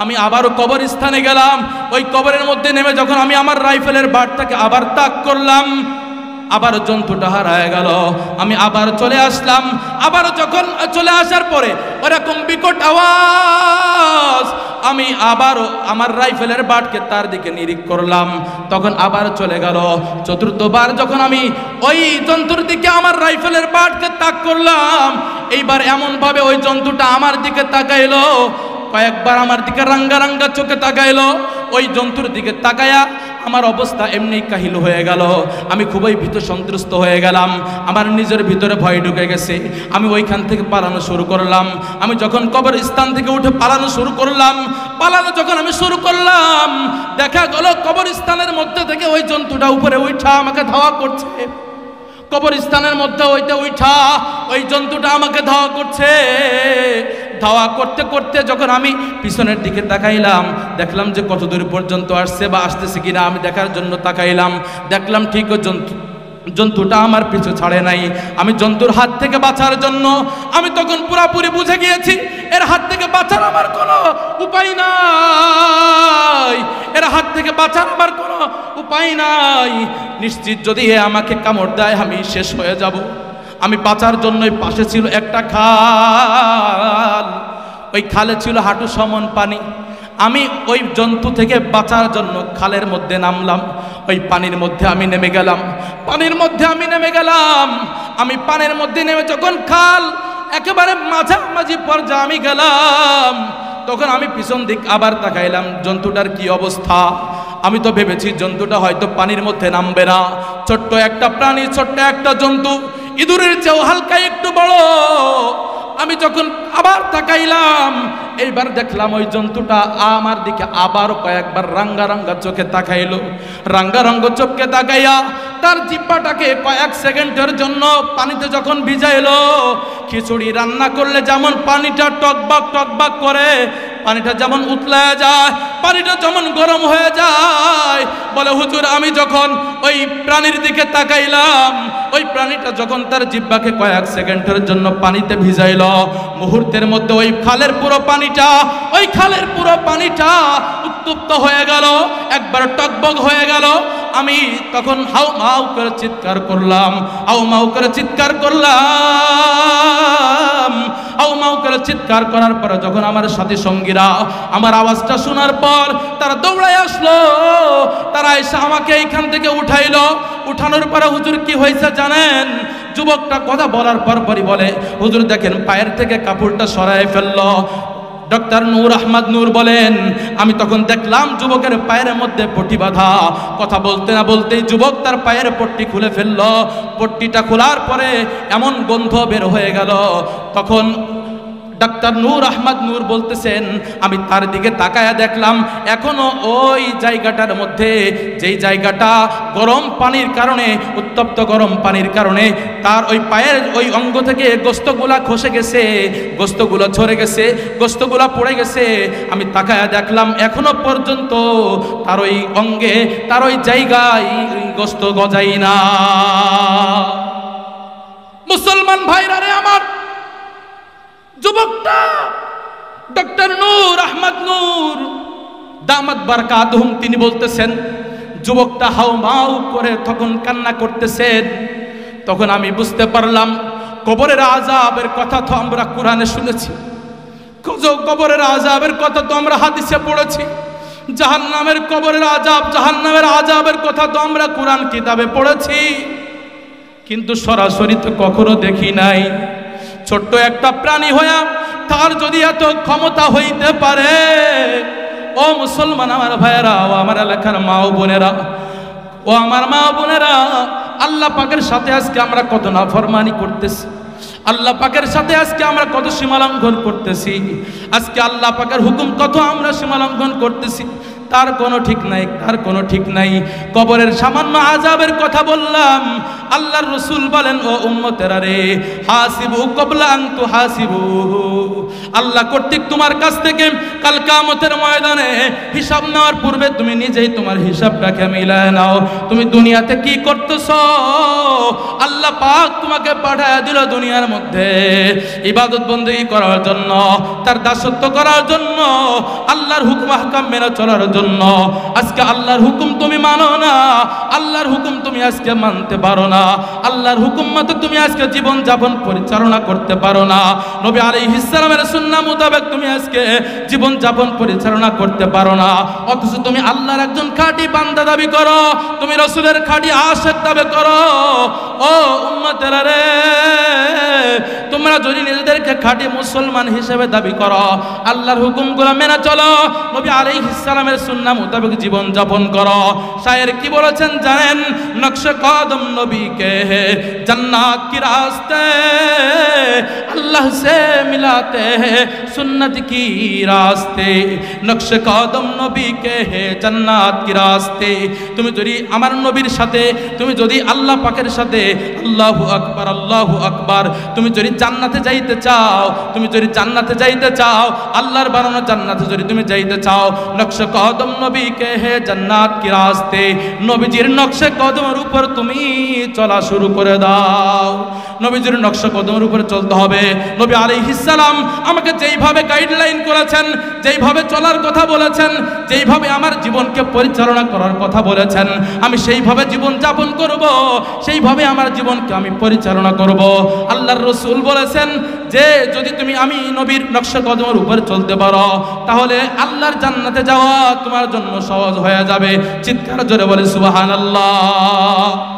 আমি আবারও কবরস্থানে গেলাম। ওই কবরের মধ্যে নেমে যখন আমি আমার রাইফেলের বাটটাকে আবার তাক করলাম, আবার জন্তুটা হারায় গেল। আমি আবার চলে আসলাম, আবার যখন চলে আসার পরে ওরকম বিকট আওয়াজ, আমি আবারও আমার রাইফেলের বাটকে তার দিকে নিরীক্ষ করলাম, তখন আবার চলে গেল। চতুর্থবার যখন আমি ওই জন্তুর দিকে আমার রাইফেলের বাটকে তাক করলাম, এইবার এমন ভাবে ওই জন্তুটা আমার দিকে তাকাইলো, কয়েকবার আমার দিকে রাঙ্গা চোখে তাকাইলো। ওই জন্তুর দিকে তাকায়া আমার অবস্থা এমনি কাহিল হয়ে গেল। আমি খুবই ভীত সন্ত্রস্ত হয়ে গেলাম, আমার নিজের ভিতরে ভয় ঢুকে গেছে। আমি ওইখান থেকে পালানো শুরু করলাম। আমি যখন কবরস্থান থেকে উঠে পালানো যখন আমি শুরু করলাম, দেখা গেল কবরস্থানের মধ্যে থেকে ওই জন্তুটা উপরে উঠা আমাকে ধাওয়া করছে। কবরস্থানের মধ্যে উঠা ওই জন্তুটা আমাকে ধাওয়া করছে। ধাওয়া করতে করতে যখন আমি পিছনের দিকে তাকাইলাম, দেখলাম যে কত দূর পর্যন্ত আসছে বা আসতেছে কিনা আমি দেখার জন্য তাকাইলাম। দেখলাম ঠিক ওই জন্তুটা আমার পিছু ছাড়ে নাই। আমি জন্তুর হাত থেকে বাঁচার জন্য আমি তখন পুরাপুরি বুঝে গিয়েছি এর হাত থেকে বাঁচার আমার কোনো উপায় নাই, নিশ্চিত যদি এ আমাকে কামড় দেয় আমি শেষ হয়ে যাব। আমি বাঁচার জন্যই পাশে ছিল একটা খাল, ওই খালে ছিল হাঁটু সমান পানি। আমি ওই জন্তু থেকে বাঁচার জন্য খালের মধ্যে নামলাম, ওই পানির মধ্যে আমি নেমে গেলাম, পানির মধ্যে আমি নেমে গেলাম। আমি পানির মধ্যে নেমে যখন খাল একেবারে মাঝামাঝি পর্যায়ে আমি গেলাম, তখন আমি পিছন দিক আবার তাকাইলাম, জন্তুটার কি অবস্থা। আমি তো ভেবেছি জন্তুটা হয়তো পানির মধ্যে নামবে না, ছোট্ট একটা প্রাণী, ছোট্ট একটা জন্তু, ইঁদুরের চেয়েও হালকা একটু বড়। আমি যখন আবার তাকাইলাম, এইবার দেখলাম ওই জন্তুটা আমার দিকে আবার কয়েকবার রাঙ্গা রাঙ্গা চোখে তাকাইলো। রাঙ্গা রঙ্গ চোখে তাকাইয়া তার জিহ্বাটাকে কয়েক সেকেন্ডের জন্য পানিতে যখন ভিজাইলো, খিচুড়ি রান্না করলে যেমন পানিটা টকবাক টকবাক করে, পানিটা যেমন উতলায় যায়, পানিটা যেমন গরম হয়ে যায়, বলে হুজুর আমি যখন ওই প্রাণীর দিকে তাকাইলাম, ওই প্রাণীটা যখন তার জিহ্বাকে কয়েক সেকেন্ডের জন্য পানিতে ভিজাইল, মুহূর্তের মধ্যে ওই খালের পুরো পানিটা, ওই খালের পুরো পানিটা উত্তপ্ত হয়ে গেল, একবার টকবক হয়ে গেল। আমি তখন হাউ মাউ করে চিৎকার করলাম, হাউ মাউ করে চিৎকার করলাম, হাউ মাউ করে চিৎকার করার পরে যখন আমার সাথী সঙ্গীরা আমার আওয়াজটা শোনার পর তারা দৌড়ায় আসলো, তারা এসে আমাকে এইখান থেকে উঠাইলো। উঠানোর পরে হুজুর কি হয়েছে জানেন? যুবকটা কথা বলার পরই বলে, হুজুর দেখেন পায়ের থেকে কাপড়টা সরায় ফেললো। ডক্টর নূর আহমদ নূর বলেন, আমি তখন দেখলাম যুবকের পায়ের মধ্যে পট্টি বাঁধা। কথা বলতে না বলতেই যুবক তার পায়ের পট্টি খুলে ফেললো। পট্টিটা খোলার পরে এমন গন্ধ বের হয়ে গেল। তখন ডাক্তার নূর আহমদ নূর বলতেছেন, আমি তার দিকে তাকায়া দেখলাম এখনো ওই জায়গাটার মধ্যে, যেই জায়গাটা গরম পানির কারণে, উত্তপ্ত গরম পানির কারণে তার ওই পায়ের ওই অঙ্গ থেকে গোস্তগুলা খসে গেছে, গোস্তগুলো ঝরে গেছে, গোস্তগুলা পড়ে গেছে। আমি তাকায়া দেখলাম এখনো পর্যন্ত তার ওই অঙ্গে, তার ওই জায়গায় গোস্ত গজাই না। মুসলমান ভাইরা রে আমার, যুবকটা ডক্টর নূর আহমদ নূর দামাত বারকাতুহুম তিনি বলতেছেন, যুবকটা হাউ মাউ করে তখন কান্না করতেছেন। তখন আমি বুঝতে পারলাম কবরের আযাবের কথা তো আমরা কোরআনে শুনেছি, কবরের আযাবের কথা তো আমরা হাদিসে পড়েছি, জাহান্নামের কবরের আযাব, জাহান্নামের আযাবের কথা তো আমরা কোরআন কিতাবে পড়েছি, কিন্তু সরাসরি তো কখনো দেখি নাই। ছোট্ট একটা প্রাণী হইয়া তার যদি এত ক্ষমতা হইতে পারে, ও মুসলমান আমার ভাইয়েরা, ও আমার এলাকার মা ও বোনেরা, ও আমার মা বোনেরা, আল্লাহ পাকের সাথে আজকে আমরা কত নাফরমানি করতেছি, আল্লাহ পাকের সাথে আজকে আমরা কত সীমালঙ্ঘন করতেছি, আজকে আল্লাহ পাকের হুকুম কত আমরা সীমালঙ্ঘন করতেছি, তার কোনো ঠিক নাই, তার কোনো ঠিক নাই। কবরের সামান্য আযাবের কথা বললাম, আল্লাহর রাসূল বলেন, ও উম্মতেরা রে, হাসিবু ক্বাবলা আন তুহাসিবু, আল্লাহ কর্তৃক তোমার কাছ থেকে কাল কিয়ামতের ময়দানে হিসাব নেওয়ার পূর্বে তুমি নিজেই তোমার হিসাবটাকে মিলায় নাও। তুমি দুনিয়াতে কি করতেছো? আল্লাহ পাক তোমাকে পাঠায় দিল দুনিয়ার মধ্যে ইবাদত বন্দেগী করার জন্য, তার দাসত্ব করার জন্য, আল্লাহর হুকুম আহকাম মেনে চলার জন্য। আজকে আল্লাহর হুকুম তুমি মানো না, আল্লাহর হুকুম তুমি আজকে মানতে পারো না, আল্লাহর হুকুম মতো তুমি আজকে জীবন যাপন পরিচালনা করতে পারো না, নবী আলাইহিস সালামের সুন্নাহ মোতাবেক তুমি আজকে জীবন যাপন পরিচালনা করতে পারো না। অথচ তুমি আল্লাহর একজন খাঁটি বান্দা দাবি করো, তুমি রাসূলের খাঁটি আশিক দাবি করো। ও উম্মতেরা রে, তোমরা যদি নিজেদেরকে খাঁটি মুসলমান হিসেবে দাবি করো, আল্লাহর হুকুমগুলো মেনে চলো, নবী আলাইহিস সালামের সুন্নাহ মোতাবেক জীবন যাপন করো। শায়ের কি বলেছেন জানেন? নকশে কদম নবী কে হে জান্নাত কি রাস্তে, আল্লাহ সে মিলাতে হে সুন্নত কি রাস্তে, নকশে কদম নবী কে হে জান্নাত কি রাস্তে। তুমি যদি আমার নবীর সাথে, তুমি যদি আল্লাহ পাকের সাথে, আল্লাহু আকবার, আল্লাহু আকবার, তুমি যদি জান্নাতে যাইতে চাও, তুমি যদি জান্নাতে যাইতে চাও, আল্লাহর বানানো জান্নাতে যদি তুমি যাইতে চাও, নকশে কদম कदम नबी के है जन्नत की रास्ते নবীজির নকশে কদমের উপর তুমি চলা শুরু করে দাও নবীজির নকশে কদমের উপর চলতে হবে নবী আলাইহিস সালাম আমাকে যেইভাবে গাইডলাইন করেছেন যেইভাবে চলার কথা বলেছেন যেইভাবে আমার জীবনকে পরিচালনা করার কথা বলেছেন আমি সেইভাবে জীবন যাপন করব সেইভাবে আমার জীবনকে আমি পরিচালনা করব আল্লাহর রাসূল বলেছেন যে যদি তুমি আমি নবীর নকশা কদমের উপর চলতে পারো তাহলে আল্লাহর জান্নাতে যাওয়া তোমার জন্য সহজ হয়ে যাবে চিৎকার জোরে বলে সুবহানাল্লাহ